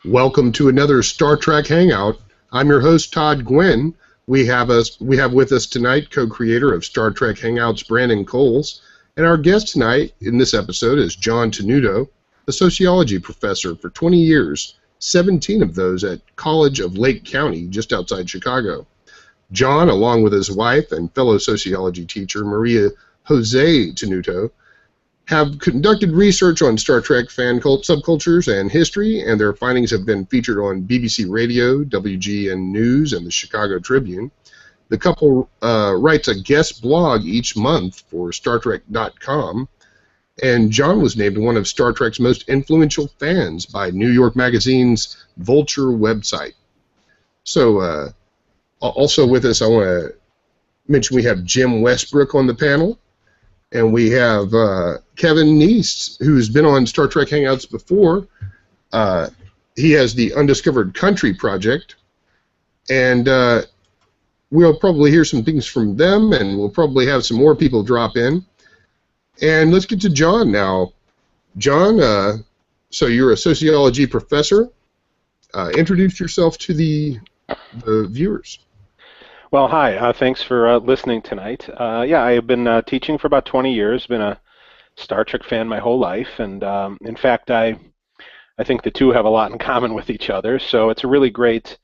Welcome to another Star Trek Hangout. I'm your host, Todd Gwynn. We have with us tonight co-creator of Star Trek Hangouts, Brandon Coles, and our guest tonight in this episode is John Tenuto, a sociology professor for 20 years, 17 of those at College of Lake County, just outside Chicago. John, along with his wife and fellow sociology teacher Maria Jose Tenuto, have conducted research on Star Trek fan subcultures and history, and their findings have been featured on BBC Radio, WGN News, and the Chicago Tribune. The couple writes a guest blog each month for StarTrek.com, and John was named one of Star Trek's most influential fans by New York Magazine's Vulture website. So, also with us, I want to mention we have Jim Westbrook on the panel. And we have Kevin Neist, who's been on Star Trek Hangouts before. He has the Undiscovered Country Project. And we'll probably hear some things from them, and we'll probably have some more people drop in. And let's get to John now. John, so you're a sociology professor. Introduce yourself to the viewers. Well, hi. Thanks for listening tonight. Yeah, I have been teaching for about 20 years, been a Star Trek fan my whole life, and in fact, I think the two have a lot in common with each other, so it's a really great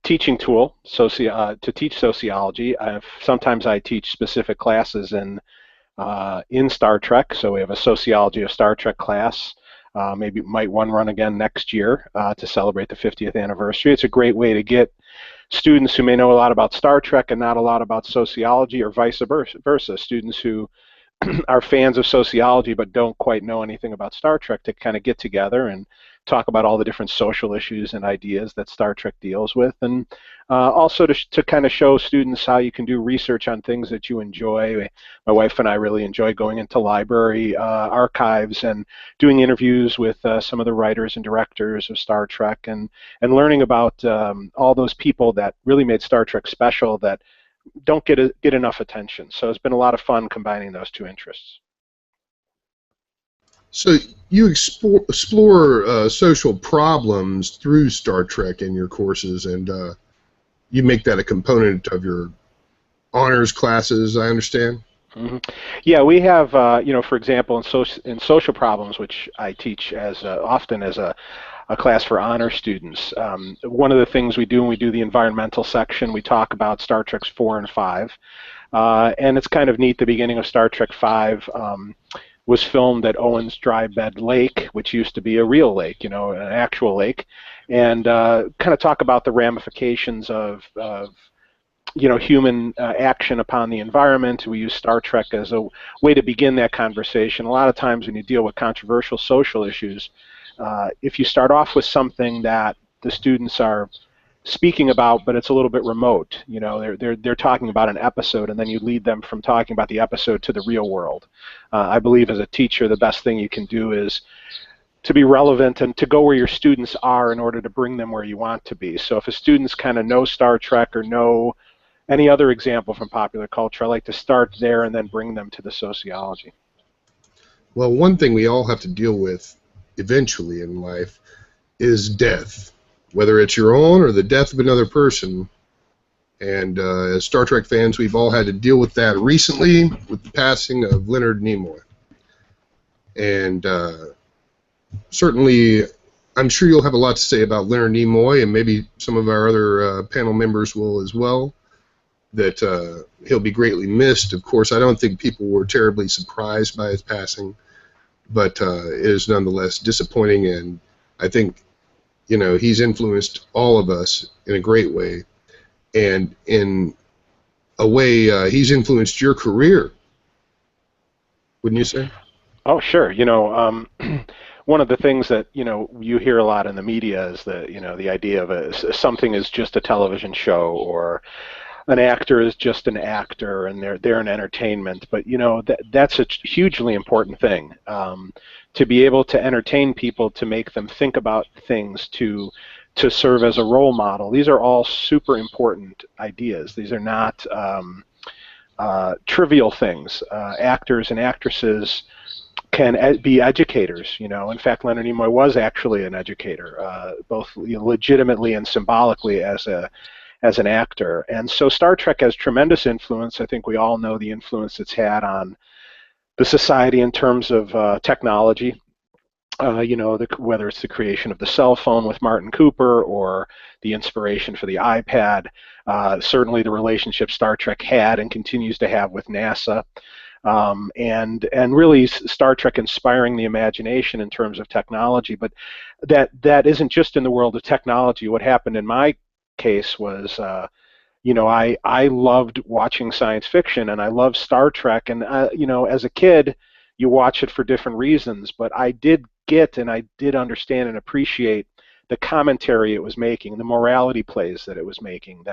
teaching tool to teach sociology. Sometimes I teach specific classes in Star Trek, so we have a Sociology of Star Trek class. Maybe might one run again next year to celebrate the 50th anniversary. It's a great way to get students who may know a lot about Star Trek and not a lot about sociology, or vice versa, students who are fans of sociology but don't quite know anything about Star Trek, to kind of get together and talk about all the different social issues and ideas that Star Trek deals with, and also to kind of show students how you can do research on things that you enjoy. My wife and I really enjoy going into library archives and doing interviews with some of the writers and directors of Star Trek, and learning about all those people that really made Star Trek special that don't get enough attention. So it's been a lot of fun combining those two interests. So you explore social problems through Star Trek in your courses, and you make that a component of your honors classes, I understand? Mm-hmm. Yeah, we have, for example, in social problems, which I teach often as a class for honor students. One of the things we do when we do the environmental section, we talk about Star Treks 4 and 5, and it's kind of neat. The beginning of Star Trek 5 was filmed at Owen's Dry Bed Lake, which used to be a real lake, an actual lake, and kind of talk about the ramifications of human action upon the environment. We use Star Trek as a way to begin that conversation. A lot of times when you deal with controversial social issues, if you start off with something that the students are speaking about, but it's a little bit remote, they're talking about an episode, and then you lead them from talking about the episode to the real world. I believe as a teacher, the best thing you can do is to be relevant and to go where your students are in order to bring them where you want to be. So if a students kind of know Star Trek or know any other example from popular culture, I like to start there and then bring them to the sociology. Well, one thing we all have to deal with eventually in life is death, whether it's your own or the death of another person. And as Star Trek fans, we've all had to deal with that recently with the passing of Leonard Nimoy. And certainly, I'm sure you'll have a lot to say about Leonard Nimoy, and maybe some of our other panel members will as well, that he'll be greatly missed. Of course, I don't think people were terribly surprised by his passing, but it is nonetheless disappointing, and I think he's influenced all of us in a great way, and in a way he's influenced your career, wouldn't you say? Oh, sure. One of the things that you hear a lot in the media is the idea of something is just a television show, or an actor is just an actor, and they're an entertainment. But that's a hugely important thing, to be able to entertain people, to make them think about things, to serve as a role model. These are all super important ideas. These are not trivial things. Actors and actresses can be educators. In fact, Leonard Nimoy was actually an educator, both legitimately and symbolically as an actor. And so Star Trek has tremendous influence. I think we all know the influence it's had on the society in terms of technology. Whether it's the creation of the cell phone with Martin Cooper or the inspiration for the iPad, certainly the relationship Star Trek had and continues to have with NASA, and really Star Trek inspiring the imagination in terms of technology. But that isn't just in the world of technology. What happened in my case was, I loved watching science fiction, and I loved Star Trek, and as a kid, you watch it for different reasons, but I did understand and appreciate the commentary it was making, the morality plays that it was making,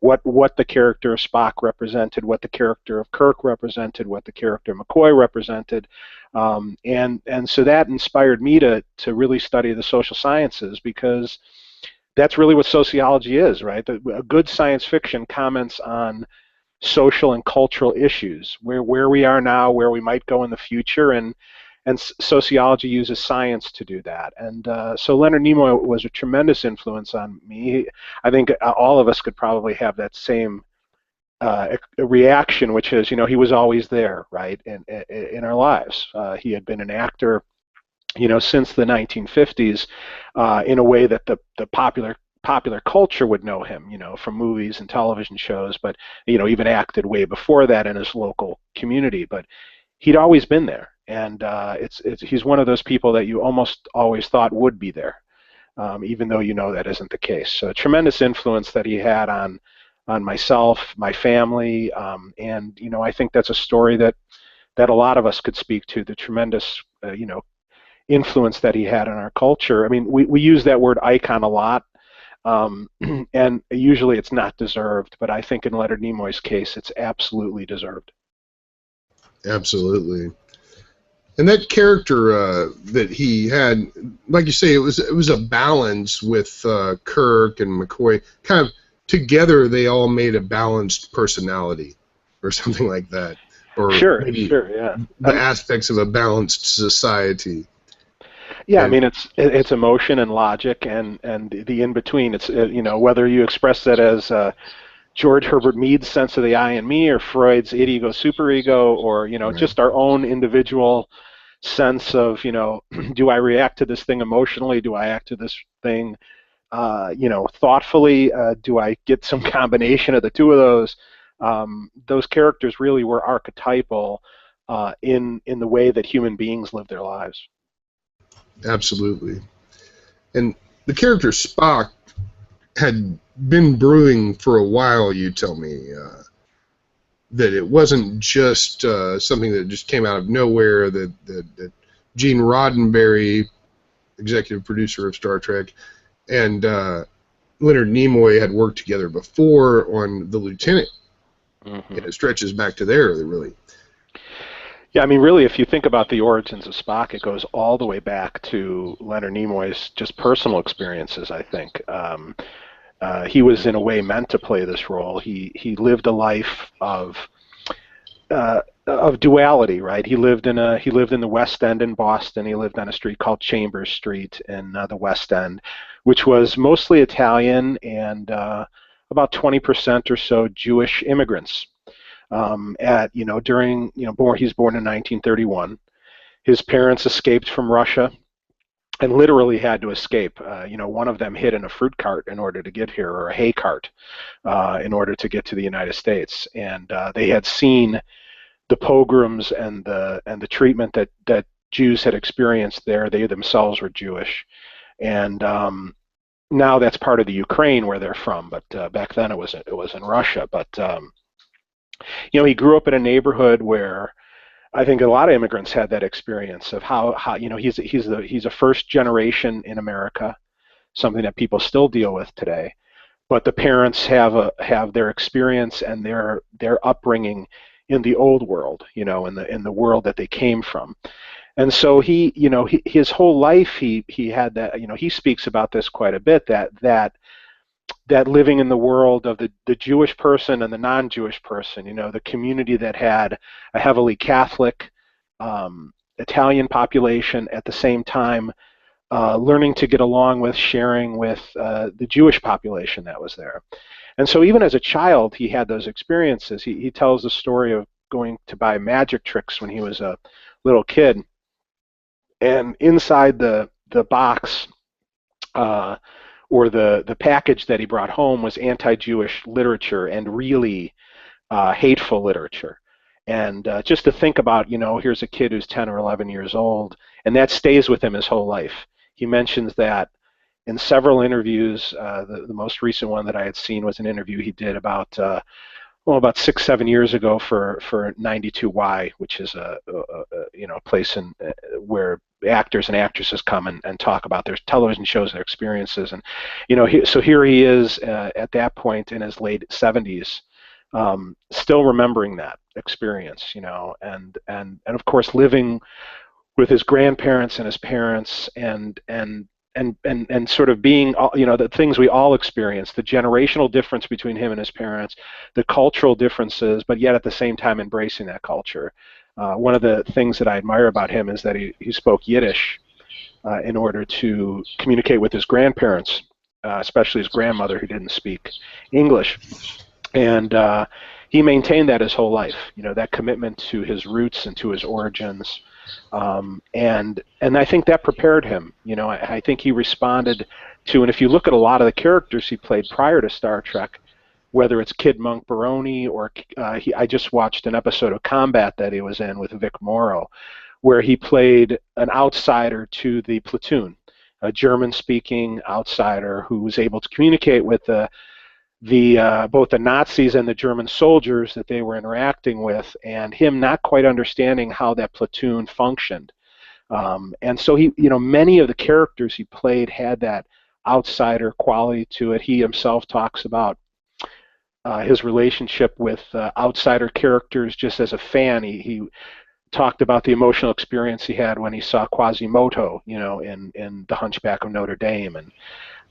what the character of Spock represented, what the character of Kirk represented, what the character of McCoy represented, and so that inspired me to really study the social sciences, because that's really what sociology is, right? A good science fiction comments on social and cultural issues, where we are now, where we might go in the future, and sociology uses science to do that. And so Leonard Nimoy was a tremendous influence on me. I think all of us could probably have that same reaction, which is, he was always there, right, in our lives. He had been an actor, since the 1950s, in a way that the popular culture would know him, from movies and television shows, but even acted way before that in his local community. But he'd always been there, and he's one of those people that you almost always thought would be there, even though that isn't the case. So tremendous influence that he had on myself, my family, and I think that's a story that a lot of us could speak to, the tremendous influence that he had on our culture. I mean, we use that word icon a lot. And usually it's not deserved, but I think in Leonard Nimoy's case, it's absolutely deserved. Absolutely. And that character that he had, like you say, it was a balance with Kirk and McCoy. Kind of together, they all made a balanced personality, or something like that. Or sure, yeah. The aspects of a balanced society. Yeah, I mean, it's emotion and logic and the in between. It's whether you express that as George Herbert Mead's sense of the I and me, or Freud's id ego superego, or right. Just our own individual sense of do I react to this thing emotionally? Do I act to this thing thoughtfully? Do I get some combination of the two of those? Those characters really were archetypal in the way that human beings live their lives. Absolutely. And the character Spock had been brewing for a while, you tell me, that it wasn't just something that just came out of nowhere, that Gene Roddenberry, executive producer of Star Trek, and Leonard Nimoy had worked together before on The Lieutenant. Mm-hmm. And it stretches back to there, really. Yeah, I mean, really, if you think about the origins of Spock, it goes all the way back to Leonard Nimoy's just personal experiences, I think. He was, in a way, meant to play this role. He lived a life of duality, right? He lived in the West End in Boston. He lived on a street called Chambers Street in the West End, which was mostly Italian and about 20% or so Jewish immigrants. He's born in 1931. His parents escaped from Russia and literally had to escape. One of them hid in a fruit cart in order to get here, or a hay cart, in order to get to the United States. And they had seen the pogroms and the treatment that Jews had experienced there. They themselves were Jewish, and now that's part of the Ukraine where they're from. But back then it was in Russia. But he grew up in a neighborhood where I think a lot of immigrants had that experience of how he's a first generation in America, something that people still deal with today. But the parents have their experience and their upbringing in the old world, in the world that they came from. And so his whole life he had that. He speaks about this quite a bit, that living in the world of the Jewish person and the non-Jewish person, the community that had a heavily Catholic Italian population, at the same time learning to get along with, sharing with the Jewish population that was there. And so even as a child, he had those experiences. He tells the story of going to buy magic tricks when he was a little kid, and inside the box or the package that he brought home was anti-Jewish literature, and really hateful literature. And just to think about, here's a kid who's 10 or 11 years old, and that stays with him his whole life. He mentions that in several interviews. The most recent one that I had seen was an interview he did about 6-7 years ago for 92Y, which is a place where actors and actresses come and talk about their television shows, their experiences, and so here he is at that point in his late 70s, still remembering that experience, and of course living with his grandparents and his parents, and sort of being, the things we all experience, the generational difference between him and his parents, the cultural differences, but yet at the same time embracing that culture. One of the things that I admire about him is that he spoke Yiddish in order to communicate with his grandparents, especially his grandmother, who didn't speak English. And he maintained that his whole life, that commitment to his roots and to his origins. And I think that prepared him. I think he responded to, and if you look at a lot of the characters he played prior to Star Trek, whether it's Kid Monk Baroni or I just watched an episode of Combat that he was in with Vic Morrow, where he played an outsider to the platoon, a German-speaking outsider who was able to communicate with both the Nazis and the German soldiers that they were interacting with, and him not quite understanding how that platoon functioned. And so many of the characters he played had that outsider quality to it. He himself talks about his relationship with outsider characters just as a fan. He talked about the emotional experience he had when he saw Quasimodo, in The Hunchback of Notre Dame. And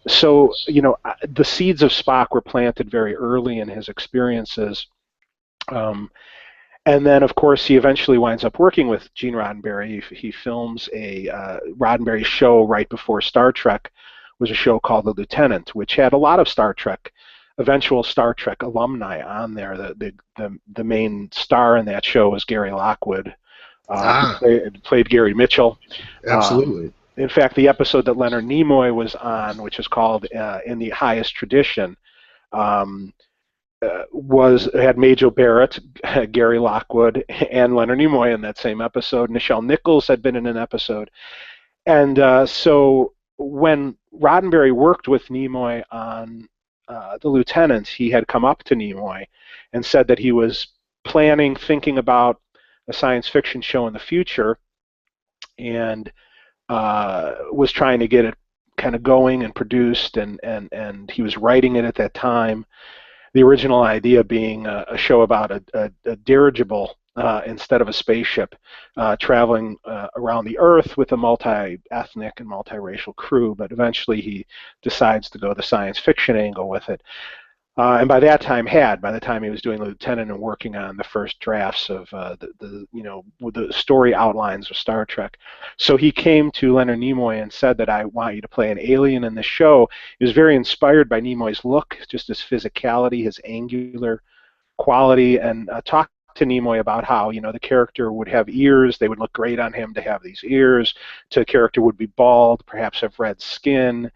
so, the seeds of Spock were planted very early in his experiences. And then, of course, he eventually winds up working with Gene Roddenberry. He films a Roddenberry show right before Star Trek, was a show called The Lieutenant, which had a lot of eventual Star Trek alumni on there. The main star in that show was Gary Lockwood. He played Gary Mitchell. Absolutely. In fact, the episode that Leonard Nimoy was on, which is called In the Highest Tradition, had Majel Barrett, Gary Lockwood, and Leonard Nimoy in that same episode. Nichelle Nichols had been in an episode. And so when Roddenberry worked with Nimoy on The Lieutenant, he had come up to Nimoy and said that he was thinking about a science fiction show in the future, and was trying to get it kind of going and produced, and he was writing it at that time. The original idea being a show about a dirigible instead of a spaceship traveling around the Earth with a multi-ethnic and multiracial crew, but eventually he decides to go the science fiction angle with it. And by the time he was doing Lieutenant and working on the first drafts of the story outlines of Star Trek, so he came to Leonard Nimoy and said that I want you to play an alien in the show. He was very inspired by Nimoy's look, just his physicality, his angular quality, and talked to Nimoy about how the character would have ears. They would look great on him to have these ears. The character would be bald, perhaps have red skin.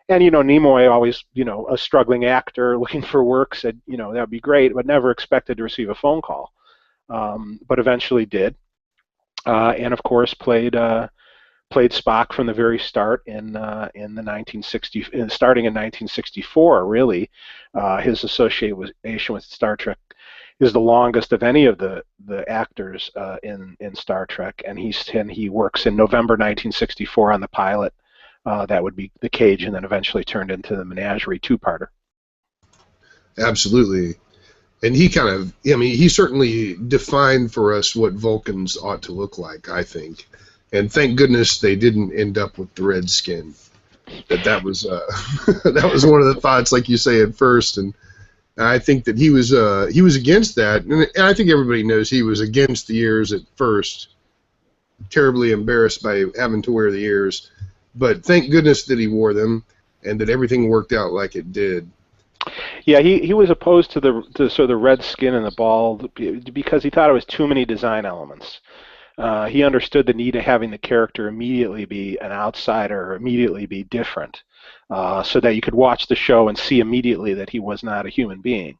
And, Nimoy, always, a struggling actor looking for work, said, that would be great, but never expected to receive a phone call. But eventually did. And, of course, played Spock from the very start in the 1960s, starting in 1964, really. His association with Star Trek is the longest of any of the actors in Star Trek. And he works in November 1964 on the pilot. That would be The Cage, and then eventually turned into the Menagerie two-parter. Absolutely. And he certainly defined for us what Vulcans ought to look like, I think. And thank goodness they didn't end up with the red skin. That was that was one of the thoughts, like you say, at first. And I think that he was against that. And I think everybody knows he was against the ears at first. terribly embarrassed by having to wear the ears. But thank goodness that he wore them and that everything worked out like it did. Yeah, he was opposed to the sort of the red skin and the bald because he thought it was too many design elements. He understood the need of having the character immediately be an outsider, or immediately be different, so that you could watch the show and see immediately that he was not a human being.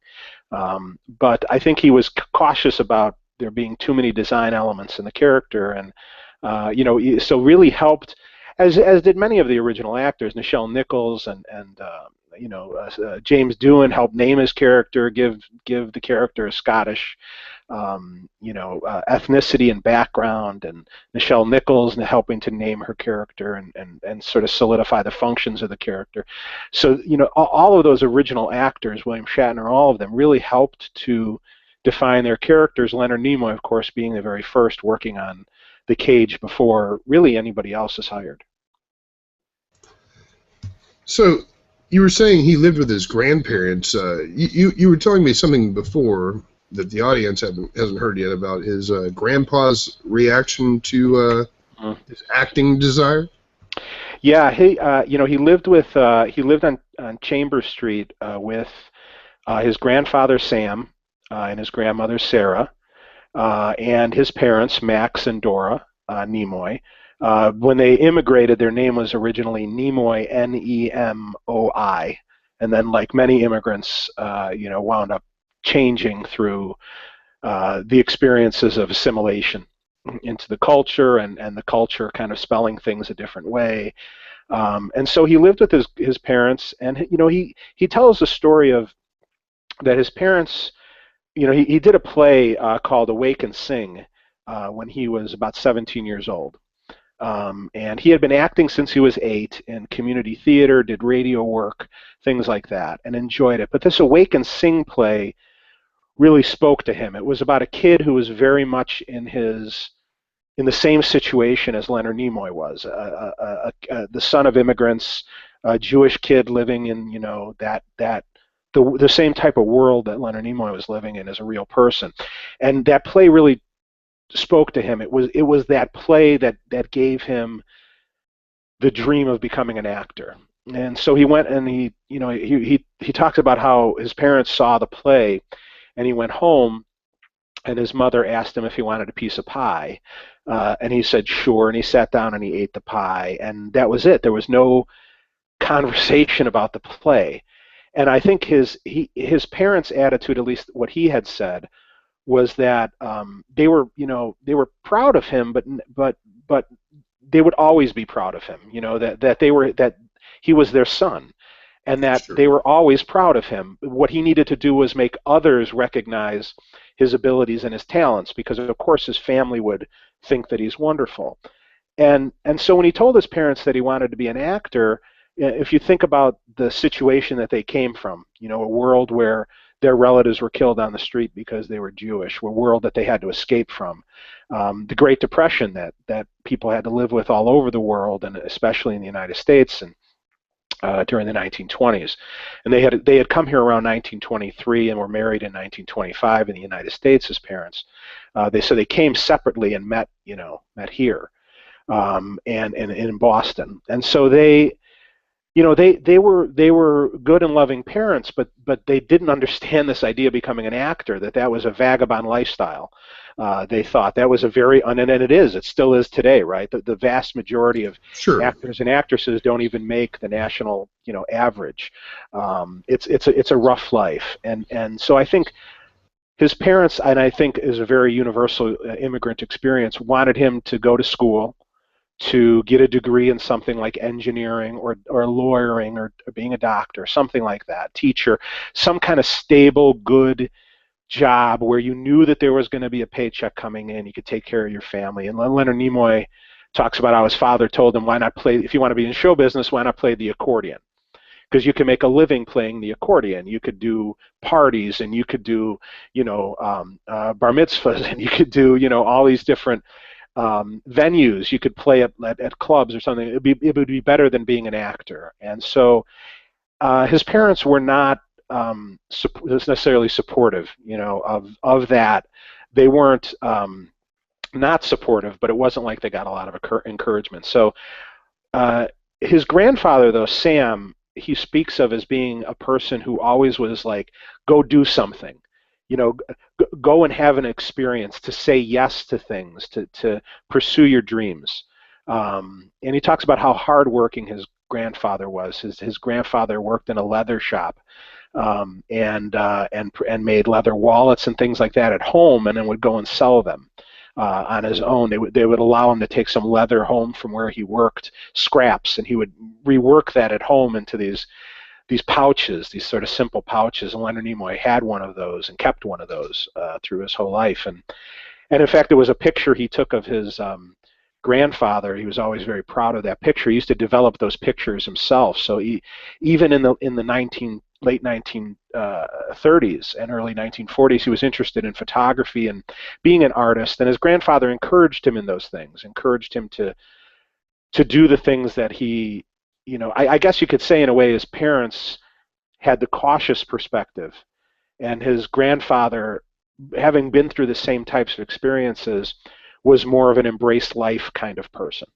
But I think he was cautious about there being too many design elements in the character, and so really helped, as did many of the original actors, Nichelle Nichols and James Doohan helped name his character, give the character a Scottish ethnicity and background, and Nichelle Nichols helping to name her character and sort of solidify the functions of the character. So all of those original actors, William Shatner, all of them really helped to define their characters. Leonard Nimoy, of course, being the very first working on the Cage before really anybody else is hired. So you were saying he lived with his grandparents. You were telling me something before that the audience hasn't heard yet about his grandpa's reaction to his acting desire. Yeah, he lived on Chambers Street with his grandfather Sam and his grandmother Sarah and his parents Max and Dora Nimoy. When they immigrated, their name was originally Nimoy, Nemoi, and then, like many immigrants, wound up changing through the experiences of assimilation into the culture, and the culture kind of spelling things a different way. And so he lived with his parents, and he tells the story of that his parents, he did a play called Awake and Sing when he was about 17 years old. And he had been acting since he was 8 in community theater, did radio work, things like that, and enjoyed it. But this Awake and Sing play really spoke to him. It was about a kid who was very much in the same situation as Leonard Nimoy was, the son of immigrants, a Jewish kid living in the same type of world that Leonard Nimoy was living in as a real person. And that play really spoke to him. It was that play that gave him the dream of becoming an actor. And so he went and he talks about how his parents saw the play, and he went home, and his mother asked him if he wanted a piece of pie, and he said sure, and he sat down and he ate the pie, and that was it. There was no conversation about the play. And I think his parents' attitude, at least what he had said, was that they were proud of him, but they would always be proud of him. That he was their son, and that Sure. They were always proud of him. What he needed to do was make others recognize his abilities and his talents, because of course his family would think that he's wonderful. And so when he told his parents that he wanted to be an actor, if you think about the situation that they came from, a world where their relatives were killed on the street because they were Jewish, a world that they had to escape from, the Great Depression that people had to live with all over the world, and especially in the United States, and during the 1920s. And they had come here around 1923 and were married in 1925 in the United States, his parents. They came separately and met here and in Boston. And so they were good and loving parents, but they didn't understand this idea of becoming an actor, that was a vagabond lifestyle. They thought that was and it still is today, right? The vast majority of Sure. actors and actresses don't even make the national average. It's a rough life, and so I think his parents, and I think is a very universal immigrant experience, wanted him to go to school, to get a degree in something like engineering or lawyering or being a doctor, something like that, teacher, some kind of stable, good job where you knew that there was going to be a paycheck coming in, you could take care of your family. And Leonard Nimoy talks about how his father told him, why not play, if you want to be in show business, why not play the accordion? Because you can make a living playing the accordion. You could do parties, and you could do, bar mitzvahs, and you could do, all these different venues. You could play at clubs or something. It would be better than being an actor. And so his parents were not necessarily supportive, of that. They weren't not supportive, but it wasn't like they got a lot of encouragement. So his grandfather, though, Sam, he speaks of as being a person who always was like, go do something, go and have an experience, to say yes to things, to pursue your dreams. And he talks about how hardworking his grandfather was. His grandfather worked in a leather shop, and made leather wallets and things like that at home, and then would go and sell them on his own. They would allow him to take some leather home from where he worked, scraps, and he would rework that at home into these pouches, these sort of simple pouches. And Leonard Nimoy had one of those and kept one of those through his whole life. And in fact, there was a picture he took of his grandfather. He was always very proud of that picture. He used to develop those pictures himself. So even in the late 1930s and early 1940s, he was interested in photography and being an artist. And his grandfather encouraged him in those things, encouraged him to do the things that he, I guess you could say in a way his parents had the cautious perspective, and his grandfather, having been through the same types of experiences, was more of an embrace life kind of person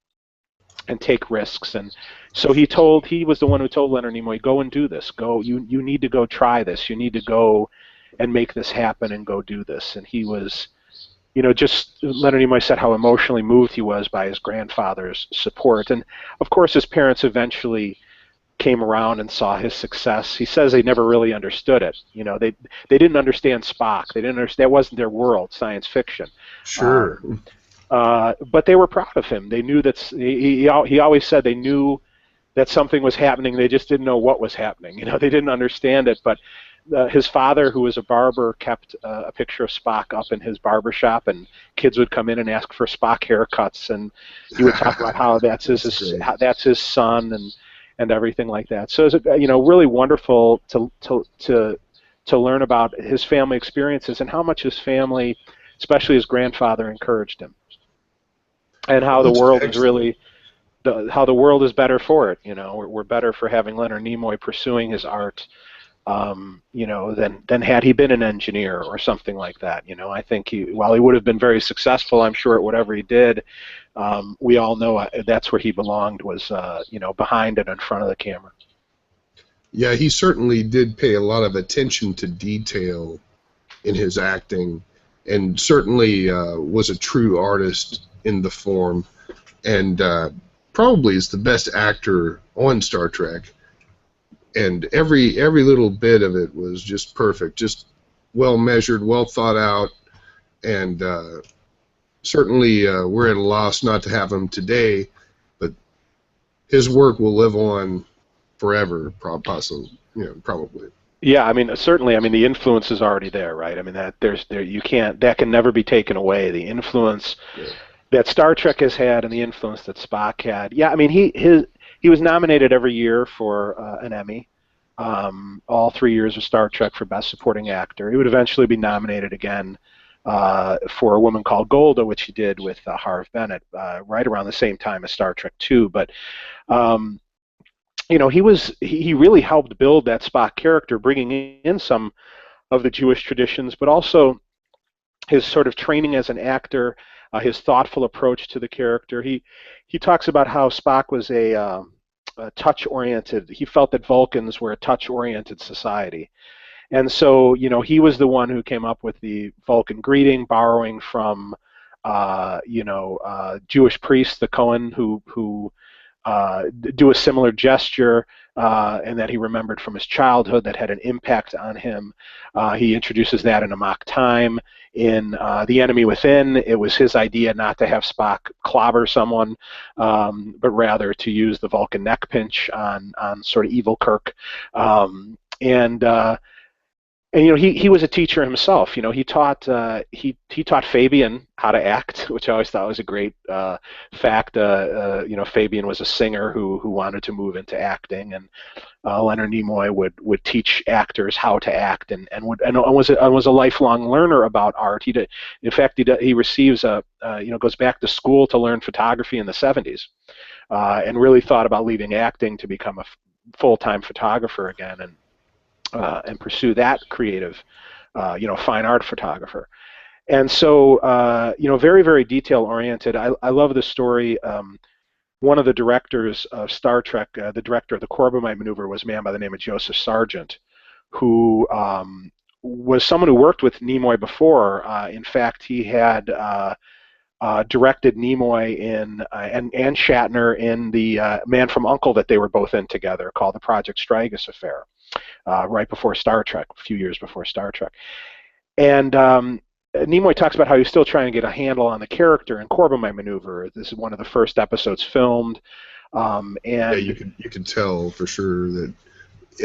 and take risks. And so he was the one who told Leonard Nimoy, go and do this. Go, you need to go try this. You need to go and make this happen and go do this. And he was, just Leonard Nimoy said how emotionally moved he was by his grandfather's support. And of course his parents eventually came around and saw his success. He says they never really understood it. They didn't understand Spock. They didn't understand, that wasn't their world, science fiction. Sure. But they were proud of him. They knew that he always said they knew that something was happening. They just didn't know what was happening. They didn't understand it. But his father, who was a barber, kept a picture of Spock up in his barber shop, and kids would come in and ask for Spock haircuts, and he would talk about how that's his son and everything like that. So it's really wonderful to learn about his family experiences and how much his family, especially his grandfather, encouraged him, and how the world is really, how the world is better for it. We're better for having Leonard Nimoy pursuing his art, than had he been an engineer or something like that. I think while he would have been very successful, I'm sure at whatever he did, we all know that's where he belonged, was behind and in front of the camera. Yeah, he certainly did pay a lot of attention to detail in his acting, and certainly was a true artist in the form, and probably is the best actor on Star Trek. And every little bit of it was just perfect, just well measured, well thought out, and certainly we're at a loss not to have him today, but his work will live on forever, probably. Yeah, certainly. The influence is already there, right? That can never be taken away. The influence that Star Trek has had and the influence that Spock had. Yeah, he was nominated every year for an Emmy, all 3 years of Star Trek for Best Supporting Actor. He would eventually be nominated again for A Woman Called Golda, which he did with Harve Bennett right around the same time as Star Trek II. But he really helped build that Spock character, bringing in some of the Jewish traditions, but also his sort of training as an actor, his thoughtful approach to the character. He talks about how Spock was a touch-oriented. He felt that Vulcans were a touch-oriented society, and so he was the one who came up with the Vulcan greeting, borrowing from Jewish priests, the Cohen, who do a similar gesture, and that he remembered from his childhood that had an impact on him. He introduces that in Amok Time. In The Enemy Within, it was his idea not to have Spock clobber someone, but rather to use the Vulcan neck pinch on sort of evil Kirk. And he was a teacher himself. He taught Fabian how to act, which I always thought was a great fact. Fabian was a singer who wanted to move into acting, and Leonard Nimoy would teach actors how to act, and was a lifelong learner about art. He receives goes back to school to learn photography in the 70s, and really thought about leaving acting to become a full-time photographer again, and pursue that creative, fine art photographer. And so, very, very detail oriented. I love the story. One of the directors of Star Trek, the director of the Corbomite maneuver, was a man by the name of Joseph Sargent, who was someone who worked with Nimoy before. In fact, he had directed Nimoy in and Shatner in the Man from U.N.C.L.E. that they were both in together, called the Project Strigus Affair, right before Star Trek, a few years before Star Trek. And Nimoy talks about how he's still trying to get a handle on the character in Corbomite Maneuver. This is one of the first episodes filmed, and yeah, you can tell for sure that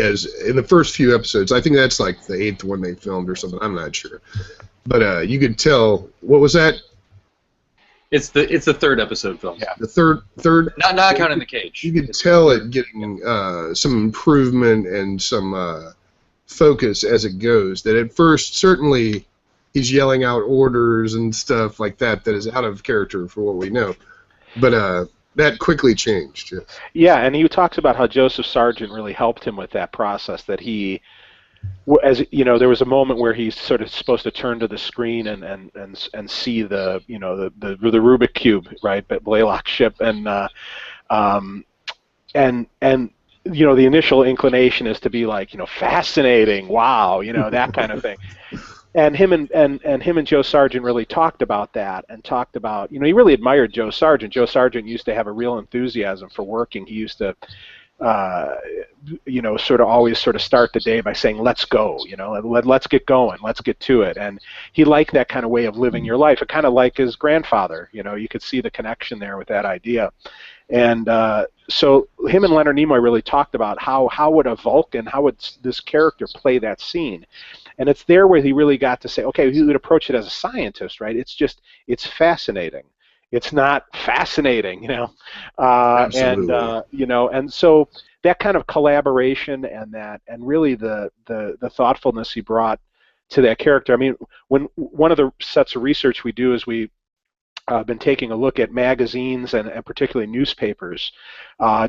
as in the first few episodes, I think that's like the 8th one they filmed or something. I'm not sure, but you could tell. What was that? It's the 3rd episode film. Yeah. The third. Not counting the cage. You could tell it getting some improvement and some focus as it goes. That at first, certainly, he's yelling out orders and stuff like that is out of character for what we know. But that quickly changed. Yes. Yeah, and he talks about how Joseph Sargent really helped him with that process. That he, as you know, there was a moment where he's sort of supposed to turn to the screen and see the the Rubik cube, right, but Blaylock's ship, and the initial inclination is to be like, fascinating, wow, that kind of thing. And him and Joe Sargent really talked about that, and talked about, he really admired Joe Sargent. Joe Sargent used to have a real enthusiasm for working. He used to, always start the day by saying, "Let's go," let's get going, let's get to it. And he liked that kind of way of living your life. It kind of like his grandfather. You could see the connection there with that idea. And so him and Leonard Nimoy really talked about how would a Vulcan, how would this character play that scene. And it's there where he really got to say, okay, he would approach it as a scientist, right? It's fascinating. It's not fascinating, Absolutely. and so that kind of collaboration and really the thoughtfulness he brought to that character. I mean, when one of the sets of research we do is we been taking a look at magazines and particularly newspapers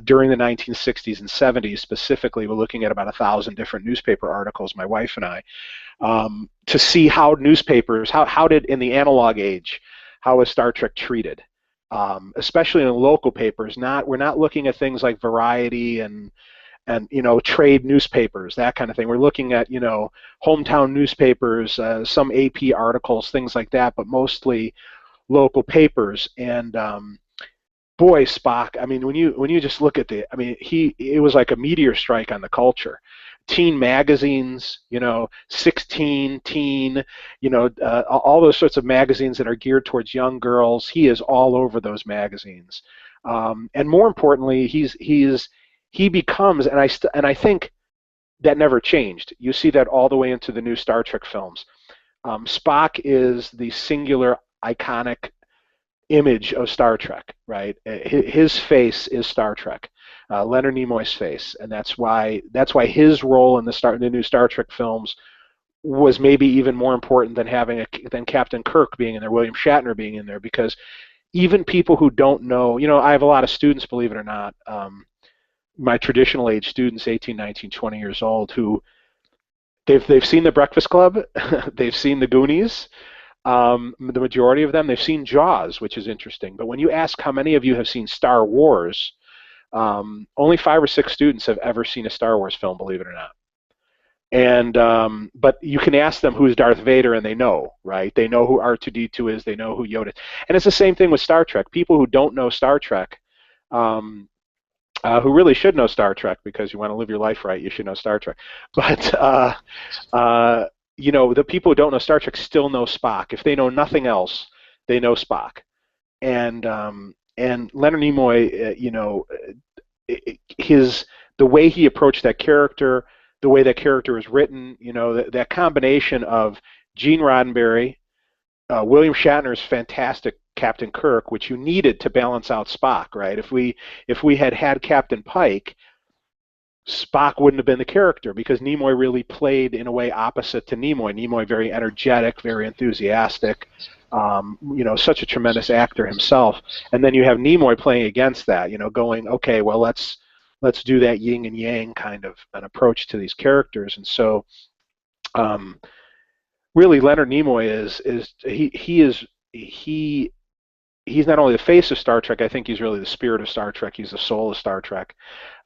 during the 1960s and 70s. Specifically, we're looking at about 1,000 different newspaper articles, my wife and I, to see how newspapers, how did, in the analog age, how was Star Trek treated, especially in local papers. We're not looking at things like Variety and trade newspapers, that kind of thing. We're looking at hometown newspapers, some AP articles, things like that, but mostly local papers. And boy, Spock, I mean, when you just look at it was like a meteor strike on the culture. Teen magazines, 16 teen, all those sorts of magazines that are geared towards young girls. He is all over those magazines, and more importantly, he becomes, and I think that never changed. You see that all the way into the new Star Trek films. Spock is the singular iconic image of Star Trek, right? His face is Star Trek, Leonard Nimoy's face, and that's why his role in the new Star Trek films was maybe even more important than Captain Kirk being in there, William Shatner being in there, because even people who don't know, I have a lot of students, believe it or not, my traditional age students, 18, 19, 20 years old, who they've seen The Breakfast Club, they've seen The Goonies. The majority of them, they've seen Jaws, which is interesting. But when you ask how many of you have seen Star Wars, only 5 or 6 students have ever seen a Star Wars film, believe it or not. And but you can ask them who's Darth Vader, and they know, right? They know who R2-D2 is. They know who Yoda is. And it's the same thing with Star Trek. People who don't know Star Trek, who really should know Star Trek, because you want to live your life right, you should know Star Trek. But the people who don't know Star Trek still know Spock. If they know nothing else, they know Spock. And Leonard Nimoy, the way he approached that character, the way that character is written, that combination of Gene Roddenberry, William Shatner's fantastic Captain Kirk, which you needed to balance out Spock, right? If we had Captain Pike, Spock wouldn't have been the character, because Nimoy really played in a way opposite to Nimoy. Nimoy very energetic, very enthusiastic, such a tremendous actor himself. And then you have Nimoy playing against that, going, okay, well, let's do that yin and yang kind of an approach to these characters. And so really Leonard Nimoy he's not only the face of Star Trek. I think he's really the spirit of Star Trek. He's the soul of Star Trek,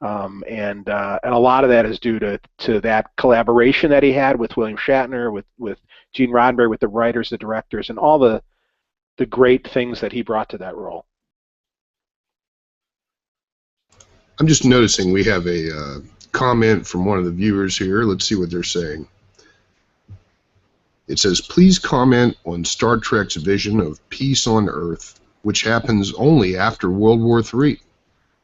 and a lot of that is due to that collaboration that he had with William Shatner, with Gene Roddenberry, with the writers, the directors, and all the great things that he brought to that role. I'm just noticing we have a comment from one of the viewers here. Let's see what they're saying. It says, please comment on Star Trek's vision of peace on Earth, which happens only after World War III.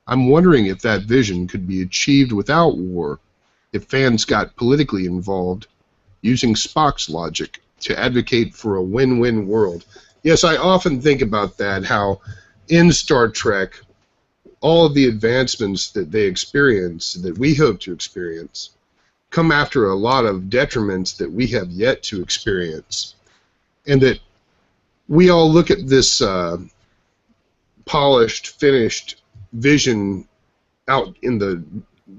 I'm wondering if that vision could be achieved without war, if fans got politically involved, using Spock's logic to advocate for a win-win world. Yes, I often think about that, how in Star Trek, all of the advancements that they experience, that we hope to experience, come after a lot of detriments that we have yet to experience. And that we all look at this polished, finished vision out in the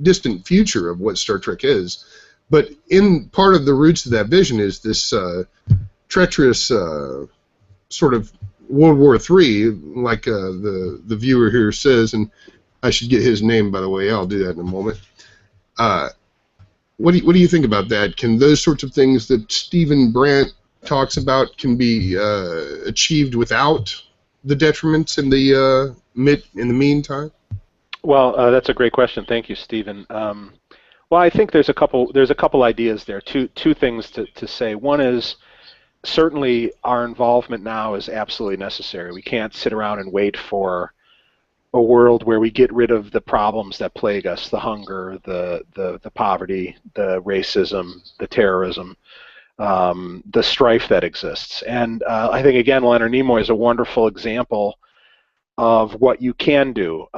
distant future of what Star Trek is, but in part of the roots of that vision is this treacherous sort of World War III, like the viewer here says, and I should get his name, by the way. I'll do that in a moment. What do you think about that? Can those sorts of things that Stephen Brandt talks about can be achieved without the detriments in the meantime? Well, that's a great question. Thank you, Stephen. Well, I think there's a couple ideas there. Two things to say. One is, certainly our involvement now is absolutely necessary. We can't sit around and wait for a world where we get rid of the problems that plague us, the hunger, the poverty, the racism, the terrorism, the strife that exists. And I think, again, Leonard Nimoy is a wonderful example of what you can do.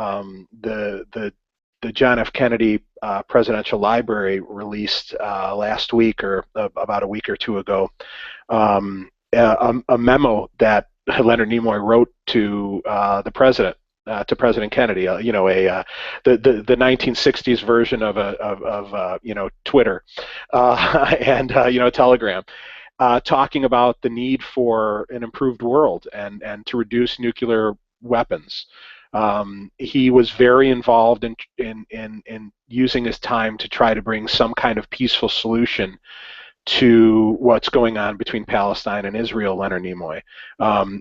The John F. Kennedy Presidential Library released last week, or about a week or two ago, a memo that Leonard Nimoy wrote to the president, to President Kennedy. The 1960s version of Twitter and Telegram, talking about the need for an improved world and to reduce nuclear weapons. He was very involved in using his time to try to bring some kind of peaceful solution to what's going on between Palestine and Israel, Leonard Nimoy.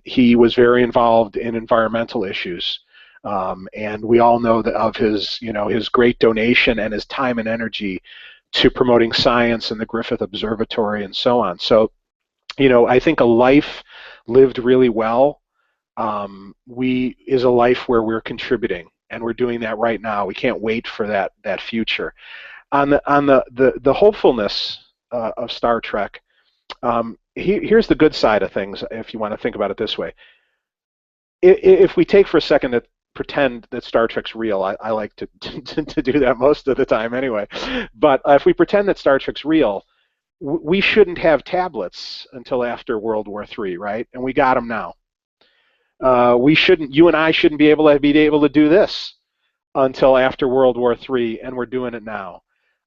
He was very involved in environmental issues, and we all know that of his great donation and his time and energy to promoting science and the Griffith Observatory and so on. So, I think a life lived really well is a life where we're contributing, and we're doing that right now. We can't wait for that future. On the hopefulness of Star Trek, here's the good side of things, if you want to think about it this way. If we take for a second to pretend that Star Trek's real, I like to do that most of the time anyway, but if we pretend that Star Trek's real, we shouldn't have tablets until after World War III, right? And we got them now. You and I shouldn't be able to do this until after World War III, and we're doing it now.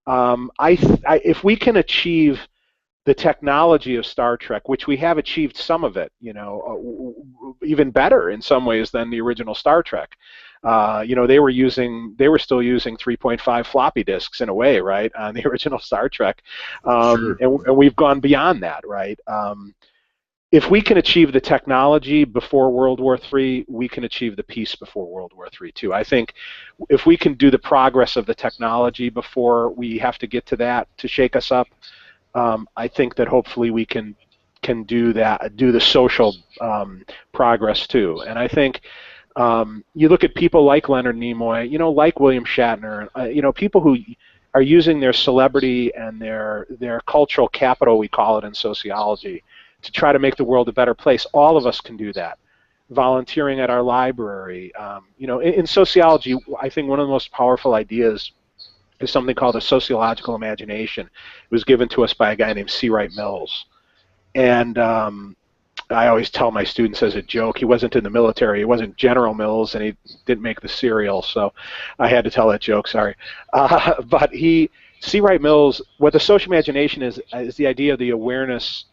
If we can achieve the technology of Star Trek, which we have achieved some of it, even better in some ways than the original Star Trek. They were still using 3.5 floppy disks in a way, right, on the original Star Trek, Sure. and we've gone beyond that, right? If we can achieve the technology before World War III, we can achieve the peace before World War III too. I think if we can do the progress of the technology before we have to get to that to shake us up, I think that hopefully we can do the social progress too. And I think you look at people like Leonard Nimoy, like William Shatner, people who are using their celebrity and their cultural capital, we call it in sociology, to try to make the world a better place. All of us can do that. Volunteering at our library. In sociology, I think one of the most powerful ideas is something called a sociological imagination. It was given to us by a guy named C. Wright Mills. And I always tell my students as a joke, he wasn't in the military, he wasn't General Mills, and he didn't make the cereal, so I had to tell that joke, sorry. But C. Wright Mills, what the social imagination is the idea of the awareness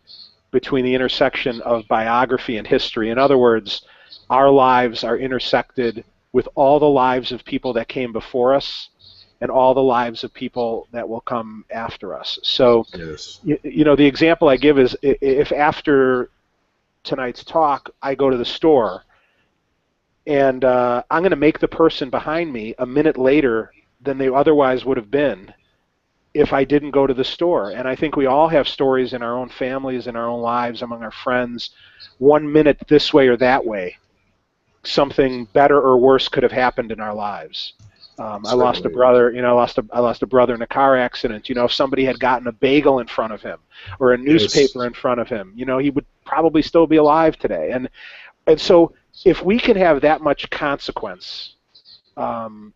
between the intersection of biography and history. In other words, our lives are intersected with all the lives of people that came before us and all the lives of people that will come after us. So, Yes. you know, the example I give is if after tonight's talk I go to the store and I'm going to make the person behind me a minute later than they otherwise would have been if I didn't go to the store. And I think we all have stories in our own families, in our own lives, among our friends. 1 minute this way or that way, something better or worse could have happened in our lives. I lost a brother, you know, I lost a brother in a car accident. You know, if somebody had gotten a bagel in front of him or a newspaper in front of him, you know, he would probably still be alive today. And so if we can have that much consequence, you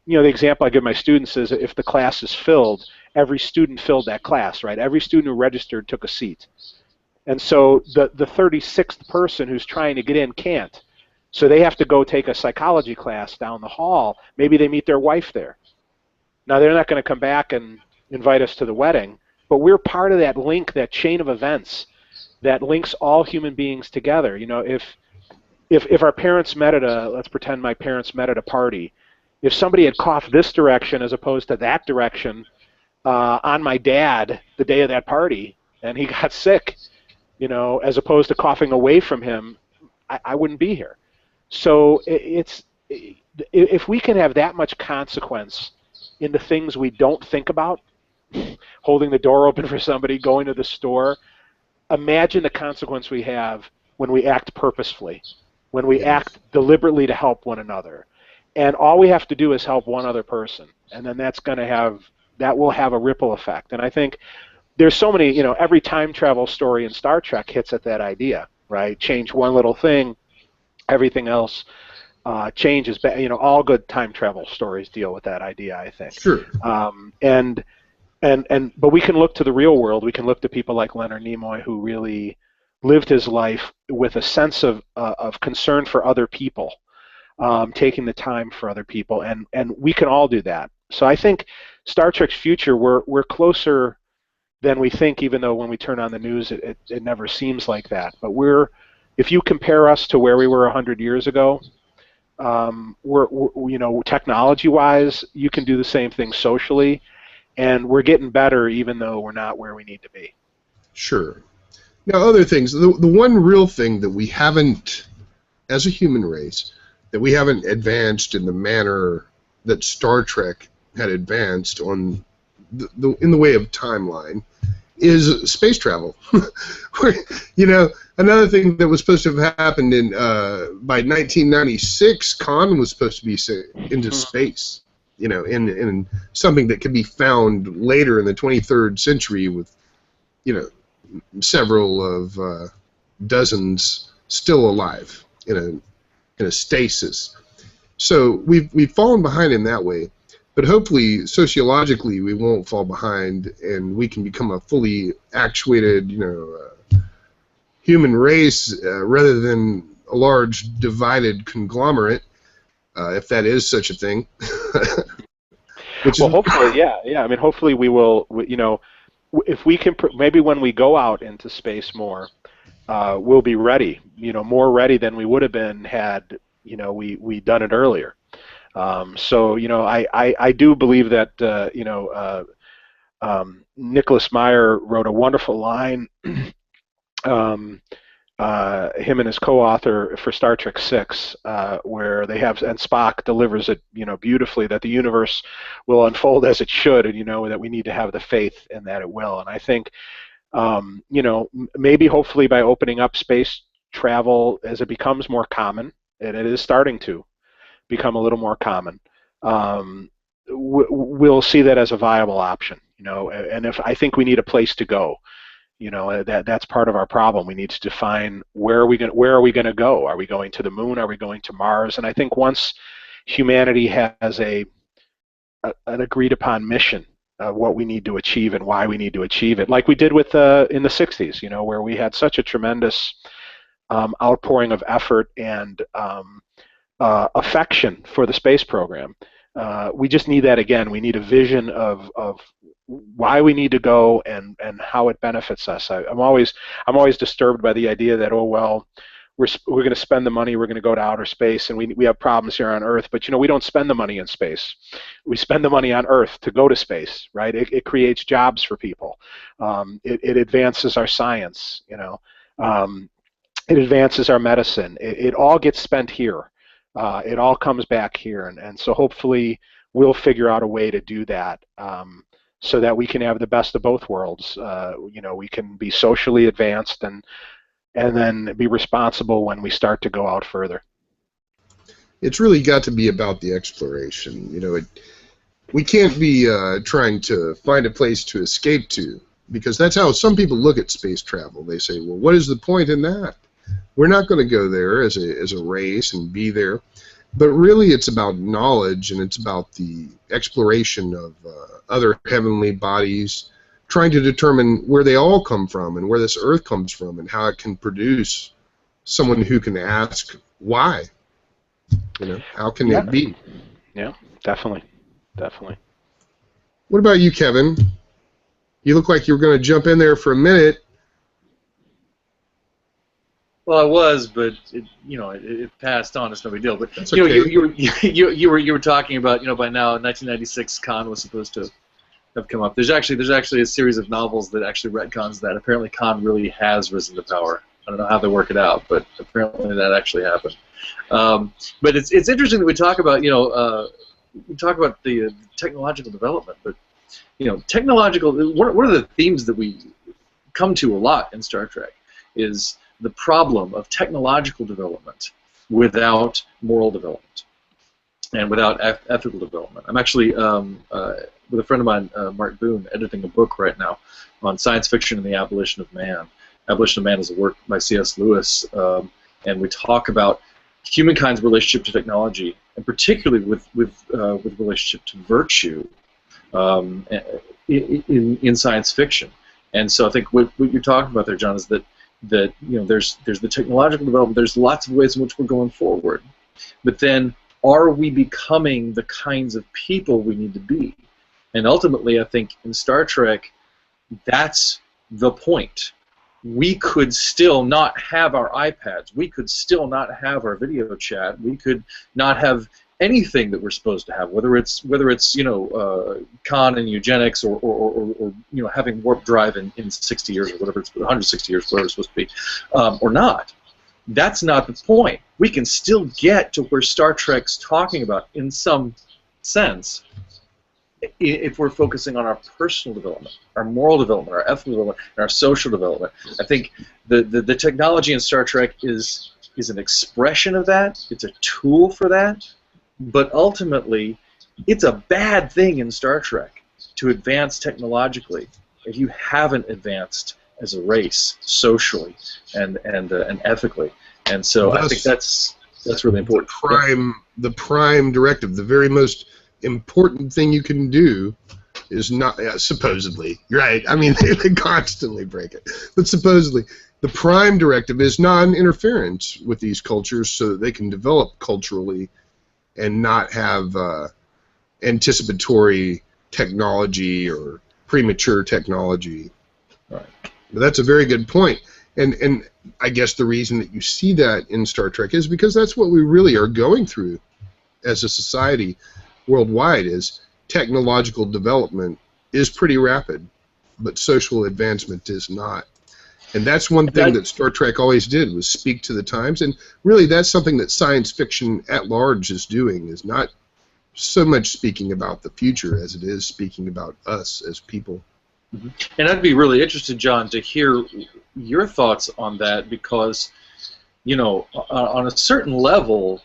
know, the example I give my students is if the class is filled, every student filled that class, right? Every student who registered took a seat. And so the 36th person who's trying to get in can't. So they have to go take a psychology class down the hall. Maybe they meet their wife there. Now, they're not going to come back and invite us to the wedding, but we're part of that link, that chain of events that links all human beings together. You know, if our parents met at let's pretend my parents met at a party, if somebody had coughed this direction as opposed to that direction on my dad the day of that party and he got sick, you know, as opposed to coughing away from him, I wouldn't be here. So if we can have that much consequence in the things we don't think about, holding the door open for somebody, going to the store, imagine the consequence we have when we act purposefully, when we act deliberately to help one another. And all we have to do is help one other person, and then that will have a ripple effect. And I think there's so many, you know, every time travel story in Star Trek hits at that idea, right? Change one little thing, everything else changes. You know, all good time travel stories deal with that idea, I think. Sure. But we can look to the real world. We can look to people like Leonard Nimoy, who really lived his life with a sense of concern for other people, taking the time for other people, and we can all do that. So I think Star Trek's future, we're closer than we think, even though when we turn on the news, it never seems like that. But if you compare us to where we were 100 years ago, we're you know, technology-wise, you can do the same thing socially, and we're getting better, even though we're not where we need to be. Sure. Now, other things. The one real thing that we haven't, as a human race, that we haven't advanced in the manner that Star Trek had advanced on in the way of timeline is space travel. You know, another thing that was supposed to have happened in by 1996, Khan was supposed to be into space. You know, in something that could be found later in the 23rd century with, you know, several of dozens still alive in a stasis. So we've fallen behind in that way. But hopefully, sociologically, we won't fall behind, and we can become a fully actuated, you know, human race rather than a large divided conglomerate, if that is such a thing. Well, hopefully, yeah. I mean, hopefully we will. You know, if we can, maybe when we go out into space more, we'll be ready. You know, more ready than we would have been had, you know, we done it earlier. So, you know, I do believe that, you know, Nicholas Meyer wrote a wonderful line, him and his co-author for Star Trek VI, where they have, and Spock delivers it, you know, beautifully, that the universe will unfold as it should, and, you know, that we need to have the faith in that it will. And I think, you know, maybe hopefully by opening up space travel as it becomes more common, and it is starting to become a little more common, we'll see that as a viable option, you know. And if I think we need a place to go, you know, that's part of our problem. We need to define where are we going to go? Are we going to the moon? Are we going to Mars? And I think once humanity has an agreed upon mission of what we need to achieve and why we need to achieve it, like we did with in the 60s, you know, where we had such a tremendous outpouring of effort and affection for the space program. We just need that again. We need a vision of why we need to go and how it benefits us. I'm always disturbed by the idea that, oh well, we're going to spend the money, we're going to go to outer space, and we have problems here on Earth. But we don't spend the money in space. We spend the money on Earth to go to space, right? It creates jobs for people. It advances our science. It advances our medicine. It all gets spent here. It all comes back here, and so hopefully we'll figure out a way to do that. So that we can have the best of both worlds. We can be socially advanced and then be responsible when we start to go out further. It's really got to be about the exploration. We can't be trying to find a place to escape to, because that's how some people look at space travel. They say, well, what is the point in that? We're not going to go there as a race and be there. But really, it's about knowledge, and it's about the exploration of other heavenly bodies, trying to determine where they all come from and where this Earth comes from and how it can produce someone who can ask why. How can it be? Yeah, definitely. What about you, Kevin? You look like you were going to jump in there for a minute. Well, I was, but it passed on. It's no big deal. But That's okay. you were talking about by now 1996 Khan was supposed to have come up. There's actually a series of novels that actually retcons that. Apparently, Khan really has risen to power. I don't know how they work it out, but apparently that actually happened. But it's interesting that we talk about the technological development, but technological. One of the themes that we come to a lot in Star Trek is the problem of technological development without moral development and without ethical development. I'm actually with a friend of mine, Mark Boone, editing a book right now on science fiction and the abolition of man. Abolition of Man is a work by C.S. Lewis, and we talk about humankind's relationship to technology, and particularly with relationship to virtue in science fiction. And so I think what you're talking about there, John, is that there's the technological development. There's lots of ways in which we're going forward, but then are we becoming the kinds of people we need to be? And ultimately, I think in Star Trek, that's the point. We could still not have our iPads. We could still not have our video chat. We could not have anything that we're supposed to have, whether it's con and eugenics or having warp drive in 60 years or whatever it's 160 years, whatever it's supposed to be, or not. That's not the point. We can still get to where Star Trek's talking about in some sense if we're focusing on our personal development, our moral development, our ethical development, and our social development. I think the technology in Star Trek is an expression of that. It's a tool for that. But ultimately, it's a bad thing in Star Trek to advance technologically if you haven't advanced as a race, socially and ethically. And so I think that's really important. The prime directive, the very most important thing you can do is not, supposedly, right? I mean, they constantly break it. But supposedly, the prime directive is non-interference with these cultures so that they can develop culturally and not have anticipatory technology or premature technology. Right. But that's a very good point. And I guess the reason that you see that in Star Trek is because that's what we really are going through as a society worldwide, is technological development is pretty rapid, but social advancement is not. And that's one thing that Star Trek always did, was speak to the times. And really that's something that science fiction at large is doing, is not so much speaking about the future as it is speaking about us as people. Mm-hmm. And I'd be really interested, John, to hear your thoughts on that, because, on a certain level,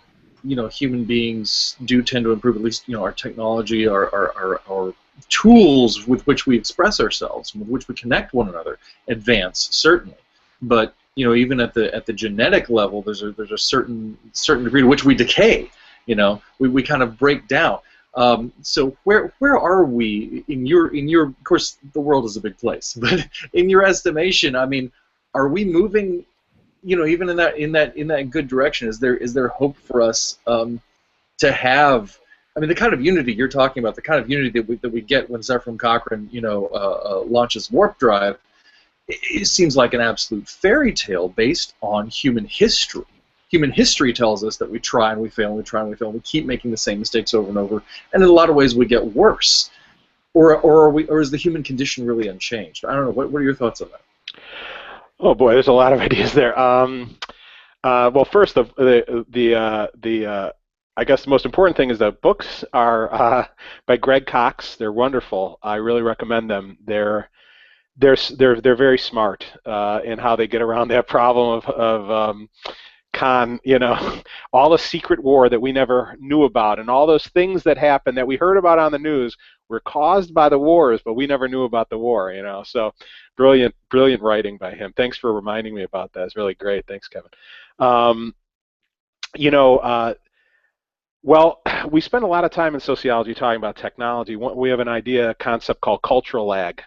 human beings do tend to improve, at least, our technology, our tools with which we express ourselves, with which we connect one another, advance, certainly. But, even at the genetic level, there's a certain degree to which we decay. We kind of break down. So where are we in your? Of course, the world is a big place, but in your estimation, I mean, are we moving? Even in that good direction? Is there hope for us to have I mean, the kind of unity you're talking about, the kind of unity that we get when Zefram Cochrane, launches warp drive, it seems like an absolute fairy tale based on human history. Human history tells us that we try and we fail and we try and we fail and we keep making the same mistakes over and over, and in a lot of ways we get worse. Or is the human condition really unchanged? I don't know. What are your thoughts on that? Oh boy, there's a lot of ideas there. Well, first, I guess the most important thing is the books are by Greg Cox. They're wonderful. I really recommend them. They're very smart in how they get around that problem of all the secret war that we never knew about, and all those things that happened that we heard about on the news were caused by the wars, but we never knew about the war. So brilliant writing by him. Thanks for reminding me about that. It's really great. Thanks, Kevin. Well, we spend a lot of time in sociology talking about technology. We have a concept called cultural lag,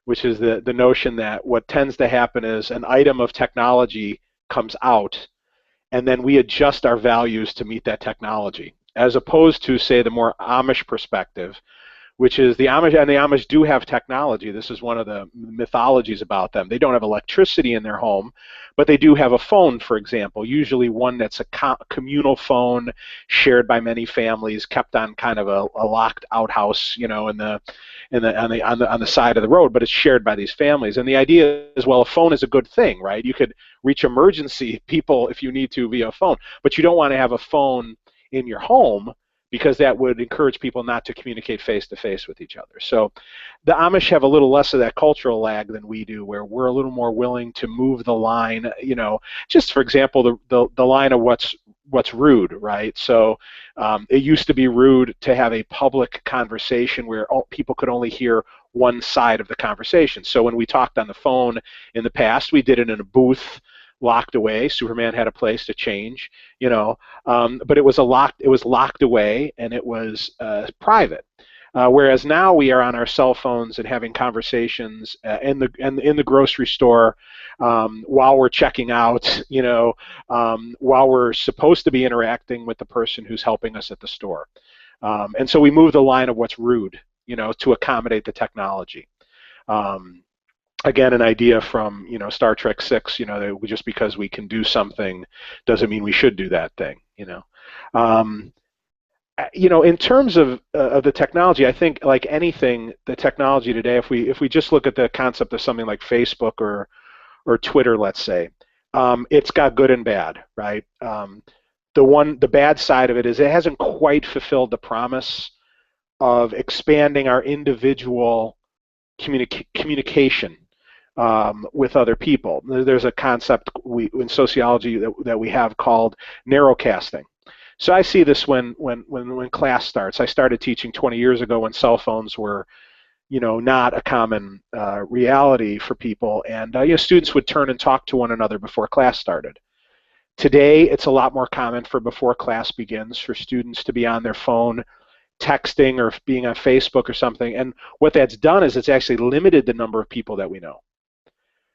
which is the notion that what tends to happen is an item of technology comes out, and then we adjust our values to meet that technology, as opposed to, say, the more Amish perspective, which is the Amish do have technology. This is one of the mythologies about them. They don't have electricity in their home, but they do have a phone, for example, usually one that's a communal phone shared by many families, kept on kind of a locked outhouse, on the side of the road, but it's shared by these families. And the idea is, well, a phone is a good thing, right? You could reach emergency people if you need to via phone, but you don't want to have a phone in your home, because that would encourage people not to communicate face-to-face with each other. So the Amish have a little less of that cultural lag than we do, where we're a little more willing to move the line, just for example, the line of what's rude, right? So it used to be rude to have a public conversation where people could only hear one side of the conversation. So when we talked on the phone in the past, we did it in a booth, locked away. Superman had a place to change, but it was locked away, and it was private. Whereas now we are on our cell phones and having conversations in the grocery store while we're checking out, while we're supposed to be interacting with the person who's helping us at the store. And so we move the line of what's rude, to accommodate the technology. Again, an idea from Star Trek 6. That just because we can do something doesn't mean we should do that thing. In terms of the technology, I think like anything, the technology today, if we just look at the concept of something like Facebook or Twitter, let's say, it's got good and bad, right? The bad side of it is it hasn't quite fulfilled the promise of expanding our individual communication with other people. There's a concept in sociology that we have called narrowcasting. So I see this when class starts. I started teaching 20 years ago when cell phones were, not a common reality for people, and students would turn and talk to one another before class started. Today, it's a lot more common for before class begins for students to be on their phone, texting or being on Facebook or something. And what that's done is it's actually limited the number of people that we know.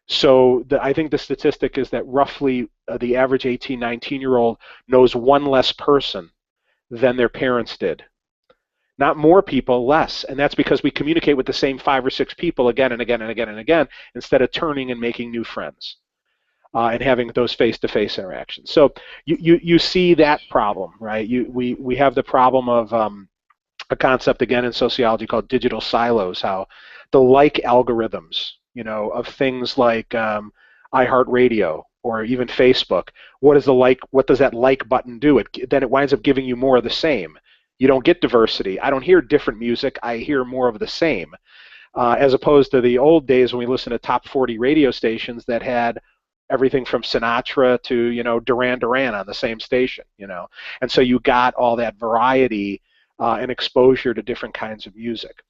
So I think the statistic is that roughly the average 18, 19-year-old knows one less person than their parents did. Not more people, less. And that's because we communicate with the same 5 or 6 people again and again and again and again, instead of turning and making new friends and having those face-to-face interactions. So you see that problem, right? We have the problem of a concept, again, in sociology called digital silos, how the like algorithms, of things like iHeartRadio or even Facebook. What does that like button do? Then it winds up giving you more of the same. You don't get diversity. I don't hear different music. I hear more of the same, as opposed to the old days when we listened to top 40 radio stations that had everything from Sinatra to Duran Duran on the same station. And so you got all that variety and exposure to different kinds of music.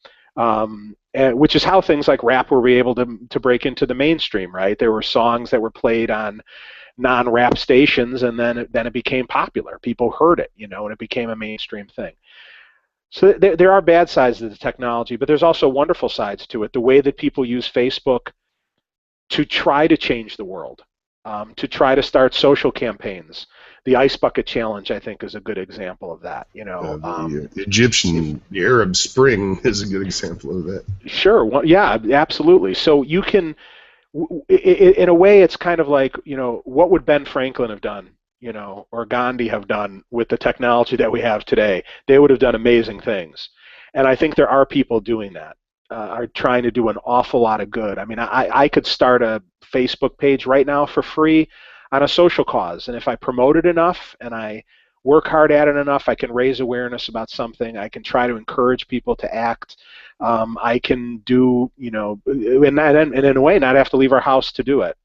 Which is how things like rap were able to break into the mainstream, right? There were songs that were played on non-rap stations, and then it became popular. People heard it, and it became a mainstream thing. So there are bad sides of the technology, but there's also wonderful sides to it. The way that people use Facebook to try to change the world, to try to start social campaigns. The Ice Bucket Challenge, I think, is a good example of that. The the Arab Spring is a good example of that. Sure. Well, yeah, absolutely. So you can, in a way, it's kind of like, what would Ben Franklin have done, or Gandhi have done with the technology that we have today? They would have done amazing things. And I think there are people doing that, are trying to do an awful lot of good. I mean, I could start a Facebook page right now for free on a social cause, and if I promote it enough and I work hard at it enough, I can raise awareness about something. I can try to encourage people to act. I can do, and in a way, not have to leave our house to do it,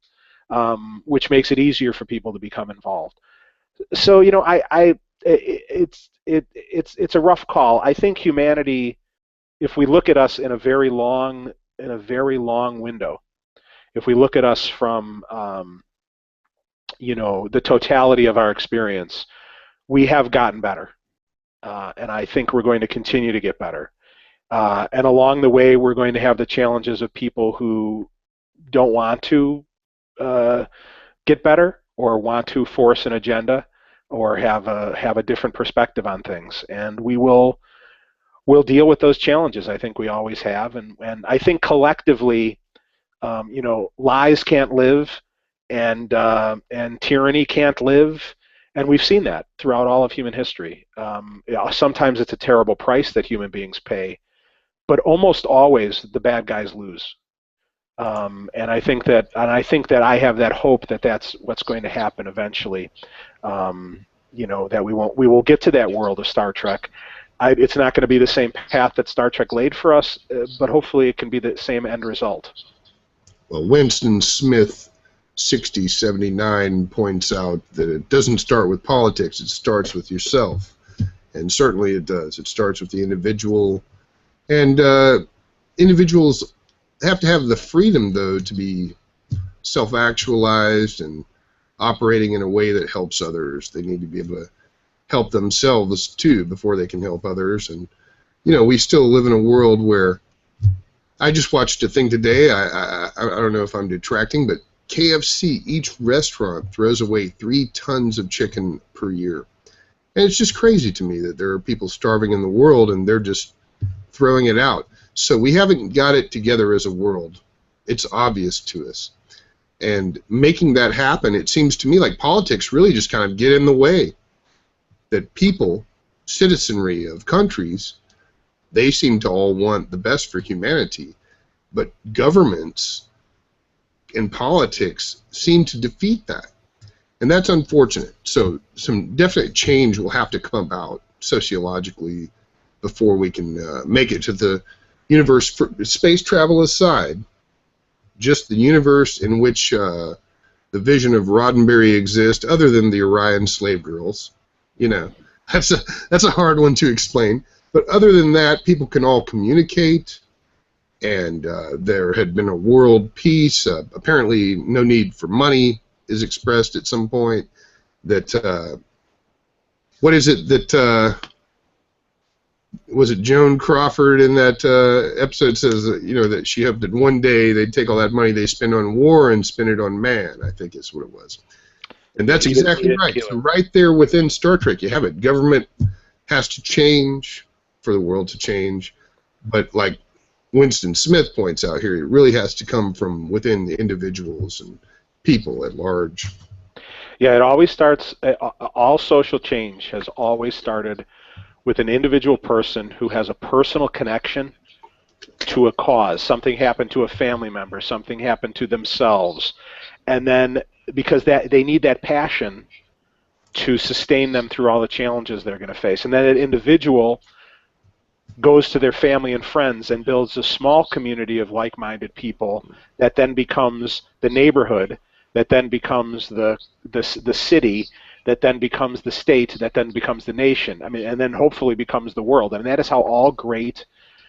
which makes it easier for people to become involved. So, it's a rough call. I think humanity, if we look at us in a very long window, if we look at us from the totality of our experience, we have gotten better, and I think we're going to continue to get better. And along the way, we're going to have the challenges of people who don't want to get better, or want to force an agenda, or have a different perspective on things, and we'll deal with those challenges. I think we always have, and I think collectively, lies can't live, and tyranny can't live, and we've seen that throughout all of human history. Sometimes it's a terrible price that human beings pay, but almost always the bad guys lose. And I think that I have that hope that that's what's going to happen eventually. That we will get to that world of Star Trek. It's not going to be the same path that Star Trek laid for us, but hopefully it can be the same end result. Well, Winston Smith 6079 points out that it doesn't start with politics, it starts with yourself. And certainly it does. It starts with the individual. And individuals have to have the freedom, though, to be self-actualized and operating in a way that helps others. They need to be able to help themselves, too, before they can help others. And, we still live in a world where I just watched a thing today. I don't know if I'm detracting, but KFC, each restaurant throws away 3 tons of chicken per year. And it's just crazy to me that there are people starving in the world and they're just throwing it out. So we haven't got it together as a world. It's obvious to us. And making that happen, it seems to me like politics really just kind of get in the way. That people, citizenry of countries, they seem to all want the best for humanity. But governments and politics seem to defeat that. And that's unfortunate. So some definite change will have to come about sociologically before we can make it to the universe. For space travel aside, just the universe in which the vision of Roddenberry exists, other than the Orion slave girls, that's a hard one to explain. But other than that, people can all communicate, and there had been a world peace. Apparently, no need for money is expressed at some point. That what is it that was it Joan Crawford in that episode says that, that she hoped that one day they'd take all that money they spend on war and spend it on man, I think is what it was. And that's exactly right. So right there within Star Trek you have it. Government has to change for the world to change, but like Winston Smith points out here, it really has to come from within the individuals and people at large. Yeah, it always starts, all social change has always started with an individual person who has a personal connection to a cause. Something happened to a family member, something happened to themselves, and then because they need that passion to sustain them through all the challenges they're going to face. And then an individual goes to their family and friends and builds a small community of like-minded people that then becomes the neighborhood, that then becomes the city, that then becomes the state, that then becomes the nation. I mean, and then hopefully becomes the world. And that is how all great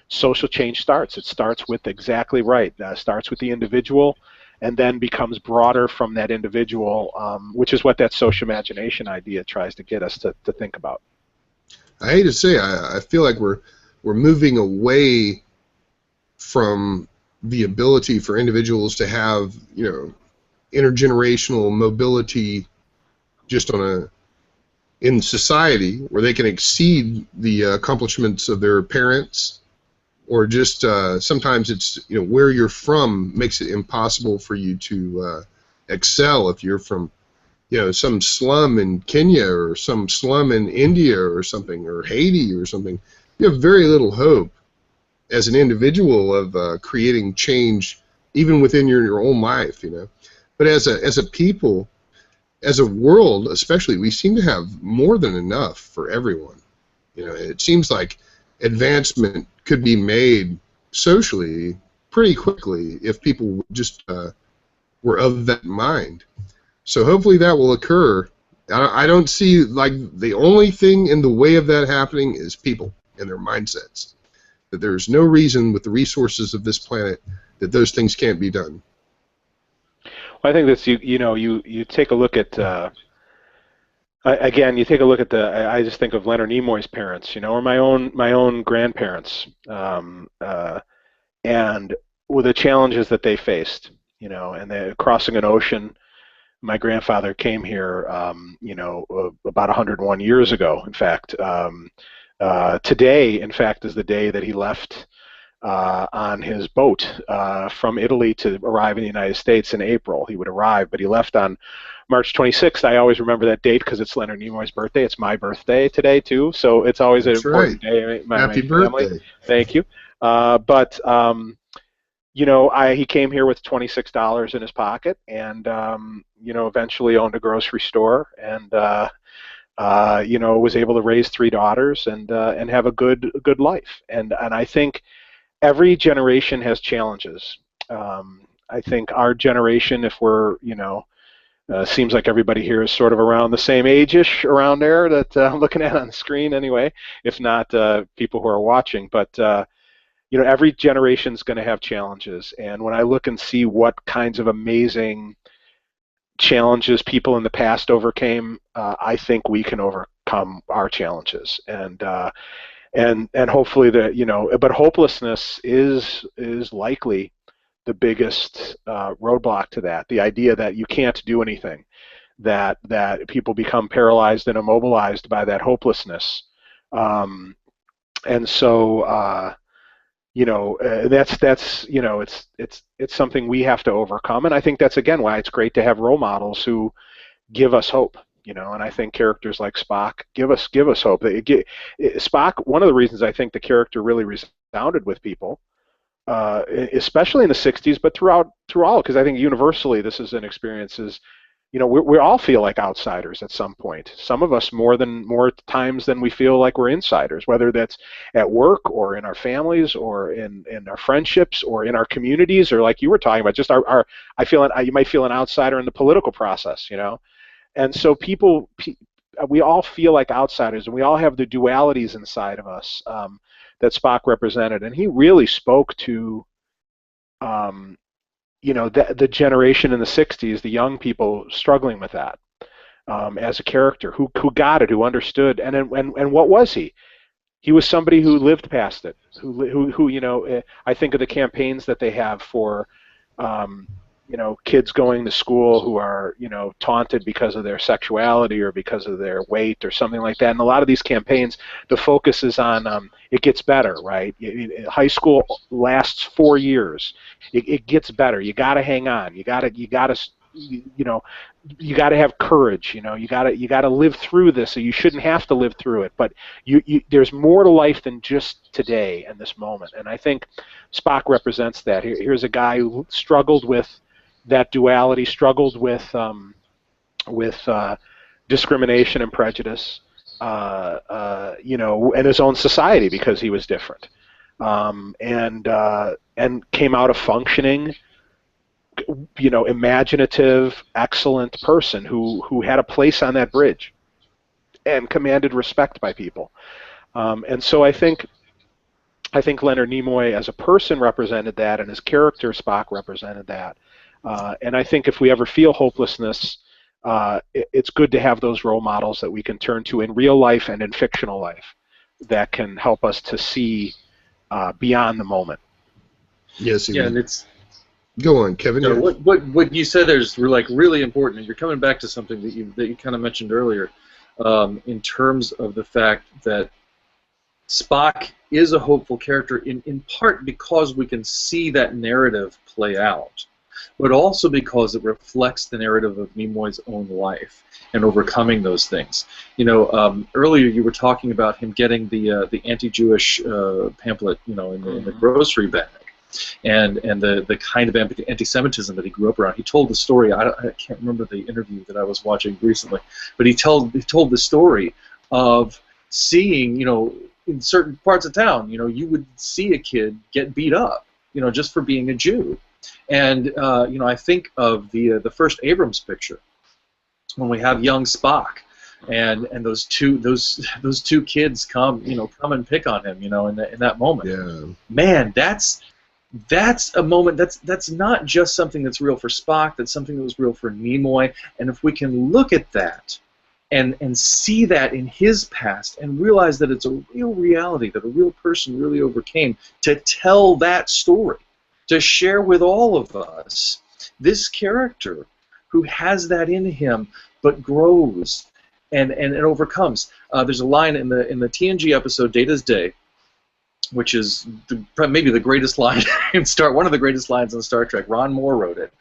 social change starts. It starts with exactly right. Starts with the individual, and then becomes broader from that individual, which is what that social imagination idea tries to get us to think about. I hate to say, I feel like we're moving away from the ability for individuals to have, intergenerational mobility just in society, where they can exceed the accomplishments of their parents, or just sometimes it's, where you're from makes it impossible for you to excel if you're from, some slum in Kenya or some slum in India or something, or Haiti or something. You have very little hope as an individual of creating change, even within your own life, But as a people, as a world especially, we seem to have more than enough for everyone. It seems like advancement could be made socially pretty quickly if people just were of that mind. So hopefully that will occur. I don't see, like, the only thing in the way of that happening is people and their mindsets. That there's no reason with the resources of this planet that those things can't be done. Well, I think that's you take a look at again, you take a look at I just think of Leonard Nimoy's parents, or my own grandparents, and with the challenges that they faced, and they're crossing an ocean. My grandfather came here, about 101 years ago. In fact, today, in fact, is the day that he left on his boat from Italy to arrive in the United States in April. He would arrive, but he left on March 26th. I always remember that date because it's Leonard Nimoy's birthday. It's my birthday today, too, so it's always an important day. Happy birthday. Thank you. He came here with $26 in his pocket, and eventually owned a grocery store, and was able to raise 3 daughters and have a good life. And I think every generation has challenges. I think our generation, if we're seems like everybody here is sort of around the same age-ish around there that I'm looking at on the screen anyway, if not people who are watching, but every generation's going to have challenges, and when I look and see what kinds of amazing challenges people in the past overcame, I think we can overcome our challenges, and hopefully but hopelessness is likely the biggest roadblock to that. The idea that you can't do anything, that people become paralyzed and immobilized by that hopelessness, and so. It's something we have to overcome, and I think that's again why it's great to have role models who give us hope. And I think characters like Spock give us hope. Spock, one of the reasons I think the character really resounded with people, especially in the '60s, but through all, because I think universally this is an experience. We all feel like outsiders at some point. Some of us more times than we feel like we're insiders, whether that's at work or in our families or in our friendships or in our communities, or like you were talking about, just you might feel an outsider in the political process, And so we all feel like outsiders, and we all have the dualities inside of us that Spock represented, and he really spoke to the generation in the '60s, the young people struggling with that, as a character who got it, who understood, and what was he? He was somebody who lived past it. Who I think of the campaigns that they have for, kids going to school who are taunted because of their sexuality or because of their weight or something like that. And a lot of these campaigns, the focus is on it gets better, right? High school lasts 4 years. It gets better. You got to hang on. You got to have courage. You got to live through this. So you shouldn't have to live through it. But there's more to life than just today and this moment. And I think Spock represents that. Here's a guy who struggled with that duality, struggled with discrimination and prejudice, in his own society because he was different, and came out a functioning, imaginative, excellent person who had a place on that bridge and commanded respect by people. And so I think Leonard Nimoy as a person represented that, and his character Spock represented that. And I think if we ever feel hopelessness, it's good to have those role models that we can turn to in real life and in fictional life that can help us to see beyond the moment. Yes, yeah, and it's Go on, Kevin. So what you said is like really important, and you're coming back to something that you kind of mentioned earlier, in terms of the fact that Spock is a hopeful character in part because we can see that narrative play out, but also because it reflects the narrative of Nimoy's own life and overcoming those things. You know, earlier you were talking about him getting the anti-Jewish pamphlet, you know, in the grocery bag, and the kind of anti-Semitism that he grew up around. He told the story. I can't remember the interview that I was watching recently, but he told the story of seeing, you know, in certain parts of town, you know, you would see a kid get beat up, you know, just for being a Jew. And you know, I think of the first Abrams picture when we have young Spock, and those two kids come and pick on him, you know, in that moment. Yeah. Man, that's a moment that's not just something that's real for Spock. That's something that was real for Nimoy. And if we can look at that and see that in his past and realize that it's a real reality that a real person really overcame, to tell that story, to share with all of us this character who has that in him but grows and overcomes. There's a line in the TNG episode Data's Day, which is maybe the greatest line in one of the greatest lines in Star Trek. Ron Moore wrote it.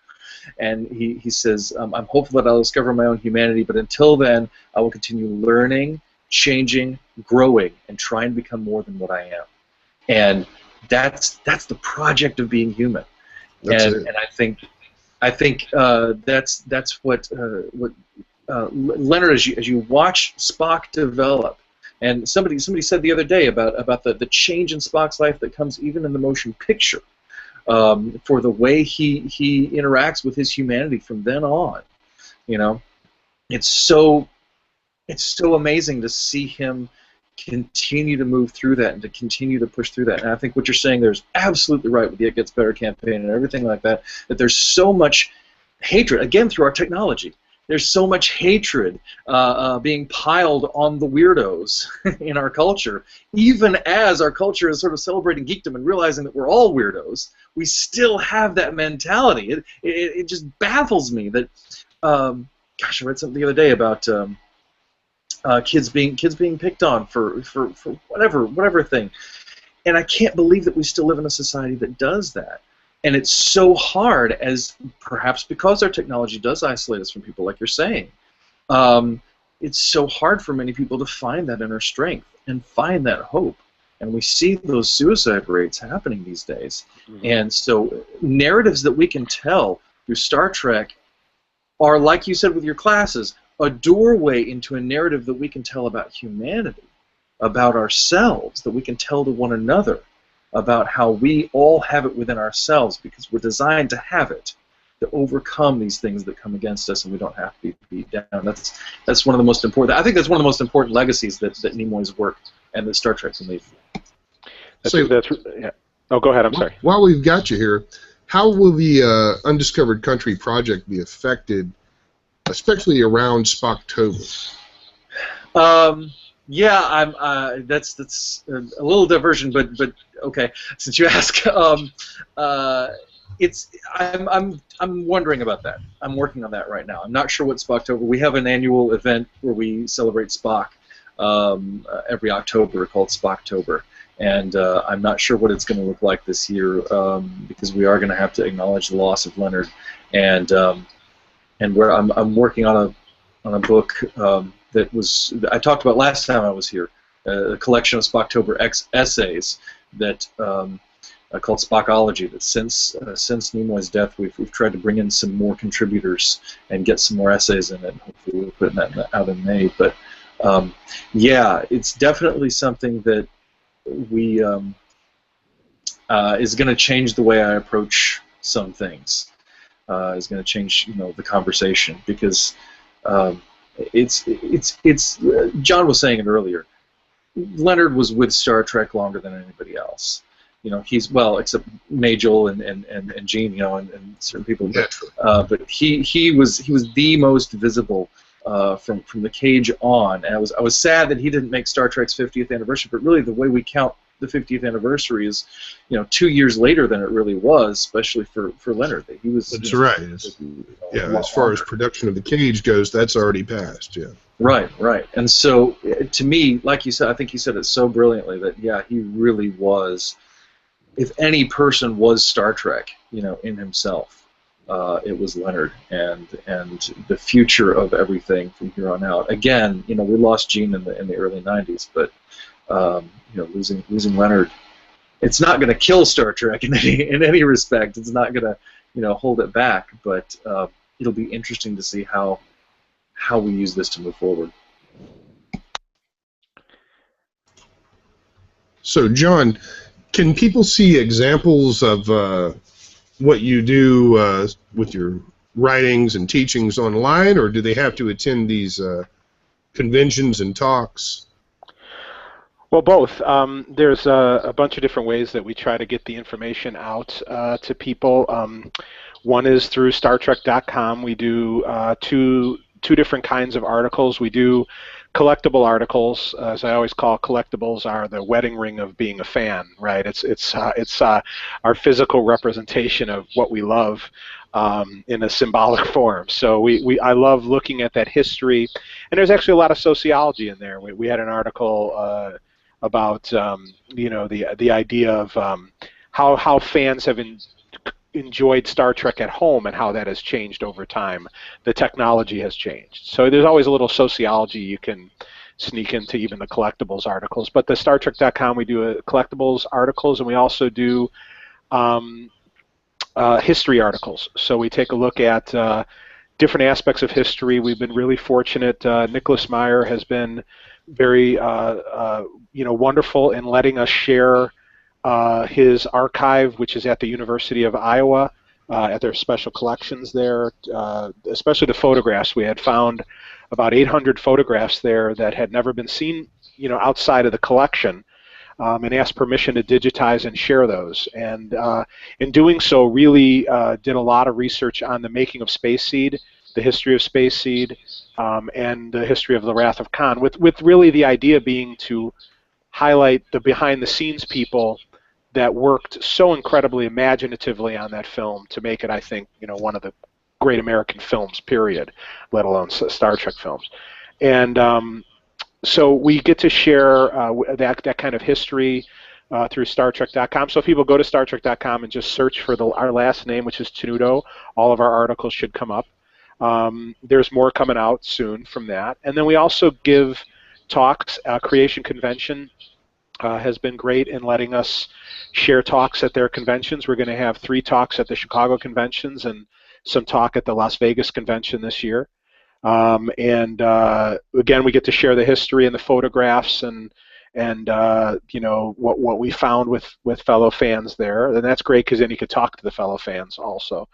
And he says, I'm hopeful that I'll discover my own humanity, but until then, I will continue learning, changing, growing, and trying to become more than what I am. And that's the project of being human. And I think that's what Leonard, as you watch Spock develop, and somebody said the other day about the change in Spock's life that comes even in the motion picture. For the way he interacts with his humanity from then on, you know, it's so amazing to see him continue to move through that and to continue to push through that. And I think what you're saying there is absolutely right with the It Gets Better campaign and everything like that. That there's so much hatred, again, through our technology. There's so much hatred being piled on the weirdos in our culture. Even as our culture is sort of celebrating geekdom and realizing that we're all weirdos, we still have that mentality. It just baffles me that, gosh, I read something the other day about kids being picked on for whatever thing, and I can't believe that we still live in a society that does that. And it's so hard, as perhaps because our technology does isolate us from people, like you're saying. It's so hard for many people to find that inner strength and find that hope. And we see those suicide rates happening these days. Mm-hmm. And so narratives that we can tell through Star Trek are, like you said with your classes, a doorway into a narrative that we can tell about humanity, about ourselves, that we can tell to one another, about how we all have it within ourselves because we're designed to have it, to overcome these things that come against us, and we don't have to be beat down. That's one of the most important. I think that's one of the most important legacies that Nimoy's work and that Star Trek can leave. Yeah. Oh, go ahead. I'm sorry. While we've got you here, how will the Undiscovered Country project be affected, especially around Spocktober? Yeah, that's a little diversion, but okay. Since you ask, I'm wondering about that. I'm working on that right now. I'm not sure what Spocktober. We have an annual event where we celebrate Spock every October called Spocktober, and I'm not sure what it's going to look like this year because we are going to have to acknowledge the loss of Leonard, and where I'm working on a book. That I talked about last time I was here, a collection of Spocktober essays that called Spockology. That since Nimoy's death, we've tried to bring in some more contributors and get some more essays in it. And hopefully, we'll put that out in May. But yeah, it's definitely something that we is going to change the way I approach some things. Is going to change, the conversation because. It's John was saying it earlier. Leonard was with Star Trek longer than anybody else. He's except Majel and Gene, and certain people. But he was the most visible from the cage on. And I was sad that he didn't make Star Trek's 50th anniversary. But really, the way we count the 50th anniversary is, 2 years later than it really was, especially for Leonard. He was. That's right. As far as production of the cage goes, that's already passed. Yeah. Right. And so, to me, like you said, I think you said it so brilliantly that he really was. If any person was Star Trek, in himself, it was Leonard, and the future of everything from here on out. Again, we lost Gene in the early '90s, but losing Leonard, it's not going to kill Star Trek in any respect. It's not going to hold it back, but it'll be interesting to see how we use this to move forward. So, John, can people see examples of what you do with your writings and teachings online, or do they have to attend these conventions and talks? Well, both. There's a bunch of different ways that we try to get the information out to people. One is through StarTrek.com. We do two different kinds of articles. We do collectible articles, as I always call collectibles, are the wedding ring of being a fan, right? It's our physical representation of what we love in a symbolic form. So I love looking at that history, and there's actually a lot of sociology in there. We had an article about the idea of how fans have enjoyed Star Trek at home and how that has changed over time. The technology has changed. So there's always a little sociology you can sneak into even the collectibles articles. But the StarTrek.com, we do collectibles articles, and we also do history articles. So we take a look at different aspects of history. We've been really fortunate. Nicholas Meyer has been very wonderful in letting us share his archive, which is at the University of Iowa, at their special collections there, especially the photographs. We had found about 800 photographs there that had never been seen, outside of the collection, and asked permission to digitize and share those. And in doing so, really did a lot of research on the making of Space Seed, the history of Space Seed, and the history of the Wrath of Khan, with really the idea being to highlight the behind-the-scenes people that worked so incredibly imaginatively on that film to make it, I think, one of the great American films, period, let alone Star Trek films. And so we get to share that kind of history through StarTrek.com. So if people go to StarTrek.com and just search for our last name, which is Tenuto, all of our articles should come up. There's more coming out soon from that. And then we also give talks. Creation Convention has been great in letting us share talks at their conventions. We're going to have 3 talks at the Chicago conventions and some talk at the Las Vegas convention this year. And again, we get to share the history and the photographs and what we found with fellow fans there. And that's great because then you could talk to the fellow fans also.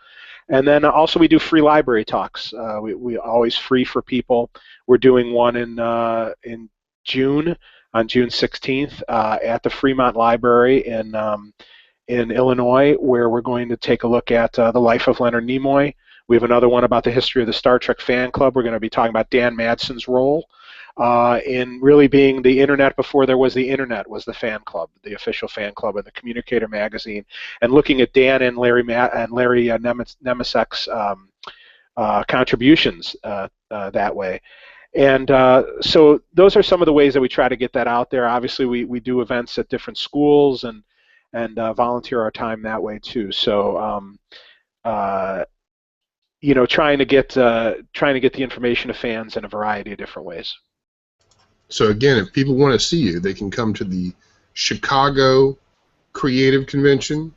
And then also we do free library talks. We always free for people. We're doing one in June, on June 16th, at the Freemont Library in Illinois, where we're going to take a look at the life of Leonard Nimoy. We have another one about the history of the Star Trek fan club. We're going to be talking about Dan Madsen's role in really being the internet before there was the internet, was the fan club, the official fan club of the Communicator magazine, and looking at Dan and Larry Nemecek's contributions that way. And so those are some of the ways that we try to get that out there. Obviously, we do events at different schools and volunteer our time that way too. So trying to get the information to fans in a variety of different ways. So again, if people want to see you, they can come to the Chicago Creative Convention.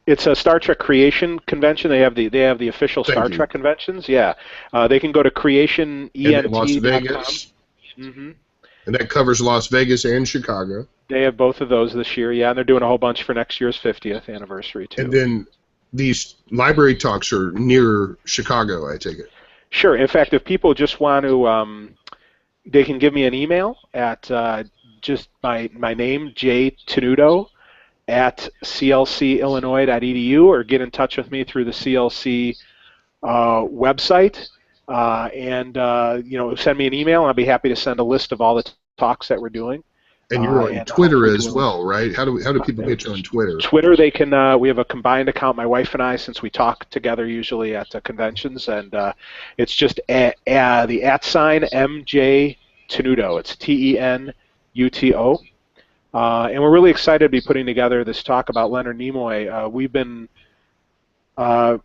It's a Star Trek Creation Convention. They have the official Star Trek conventions. Yeah, they can go to creationent.com. Las Vegas. Mm-hmm. And that covers Las Vegas and Chicago. They have both of those this year. Yeah, and they're doing a whole bunch for next year's 50th anniversary too. And then these library talks are near Chicago, I take it. Sure. In fact, if people just want to, they can give me an email at just my name, J. Tenuto, at clcillinois.edu, or get in touch with me through the CLC website, and send me an email, and I'll be happy to send a list of all the talks that we're doing. And you're on Twitter as well, right? How do people get you on Twitter? Twitter, they can. We have a combined account, my wife and I, since we talk together usually at conventions, and it's just the @ MJ Tenuto. It's TENUTO, and we're really excited to be putting together this talk about Leonard Nimoy. We've been.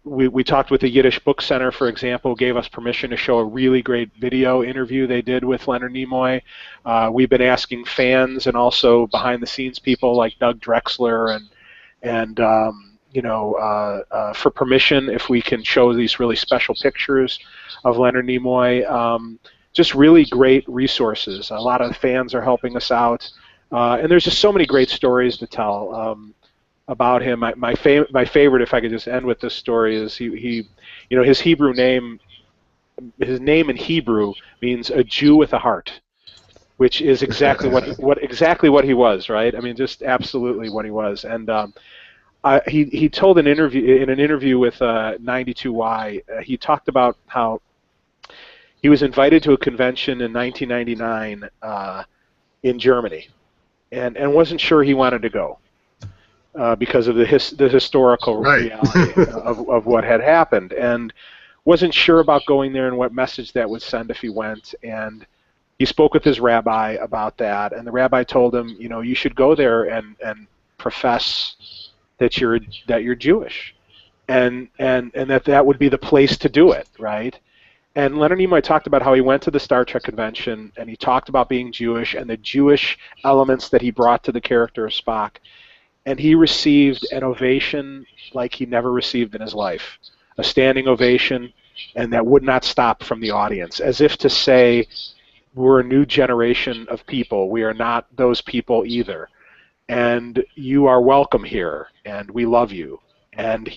We talked with the Yiddish Book Center, for example, gave us permission to show a really great video interview they did with Leonard Nimoy. We've been asking fans and also behind-the-scenes people like Doug Drexler and for permission if we can show these really special pictures of Leonard Nimoy. Just really great resources. A lot of fans are helping us out, and there's just so many great stories to tell. About him, my favorite, if I could just end with this story, is his Hebrew name, his name in Hebrew means a Jew with a heart, which is exactly what he was, right? I mean, just absolutely what he was. And he told in an interview with 92Y, he talked about how he was invited to a convention in 1999 in Germany, and wasn't sure he wanted to go. Because of the historical reality of what had happened, and wasn't sure about going there and what message that would send if he went. And he spoke with his rabbi about that, and the rabbi told him, you should go there and profess that you're Jewish, and that would be the place to do it, right? And Leonard Nimoy talked about how he went to the Star Trek convention, and he talked about being Jewish and the Jewish elements that he brought to the character of Spock. And he received an ovation like he never received in his life, a standing ovation, and that would not stop from the audience, as if to say, we're a new generation of people. We are not those people either, and you are welcome here, and we love you. And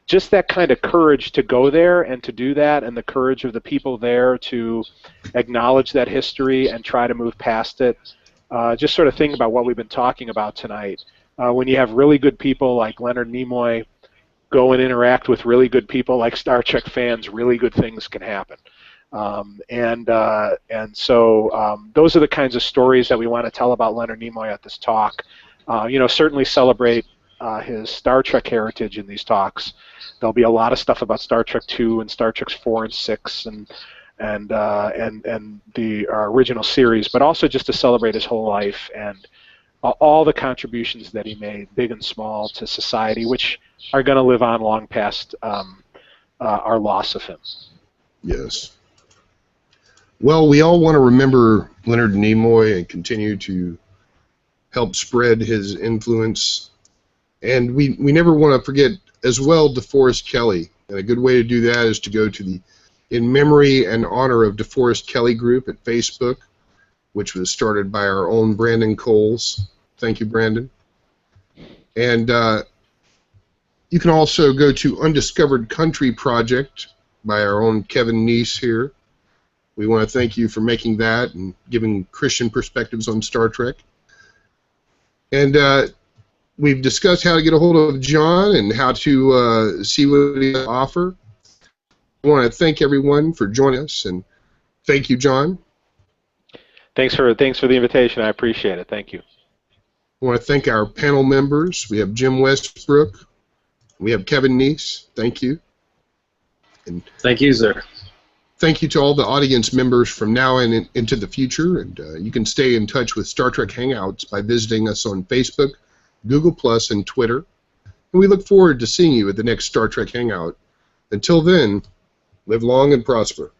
just that kind of courage to go there and to do that, and the courage of the people there to acknowledge that history and try to move past it. Just sort of think about what we've been talking about tonight. When you have really good people like Leonard Nimoy go and interact with really good people like Star Trek fans, really good things can happen. So those are the kinds of stories that we want to tell about Leonard Nimoy at this talk. Certainly celebrate his Star Trek heritage in these talks. There'll be a lot of stuff about Star Trek 2 and Star Trek 4 and 6 and the original series, but also just to celebrate his whole life and all the contributions that he made, big and small, to society, which are going to live on long past our loss of him. Yes. Well, we all want to remember Leonard Nimoy and continue to help spread his influence. And we never want to forget as well DeForest Kelley. And a good way to do that is to go to the In Memory and Honor of DeForest Kelley group at Facebook, which was started by our own Brandon Coles. Thank you, Brandon. And you can also go to Undiscovered Country Project by our own Kevin Neese here. We want to thank you for making that and giving Christian perspectives on Star Trek. And we've discussed how to get a hold of John and how to see what he has to offer. I want to thank everyone for joining us, and thank you, John. Thanks for the invitation. I appreciate it. Thank you. I want to thank our panel members. We have Jim Westbrook. We have Kevin Neese. Thank you. And thank you, sir. Thank you to all the audience members from now and into the future. And you can stay in touch with Star Trek Hangouts by visiting us on Facebook, Google+, and Twitter. And we look forward to seeing you at the next Star Trek Hangout. Until then, live long and prosper.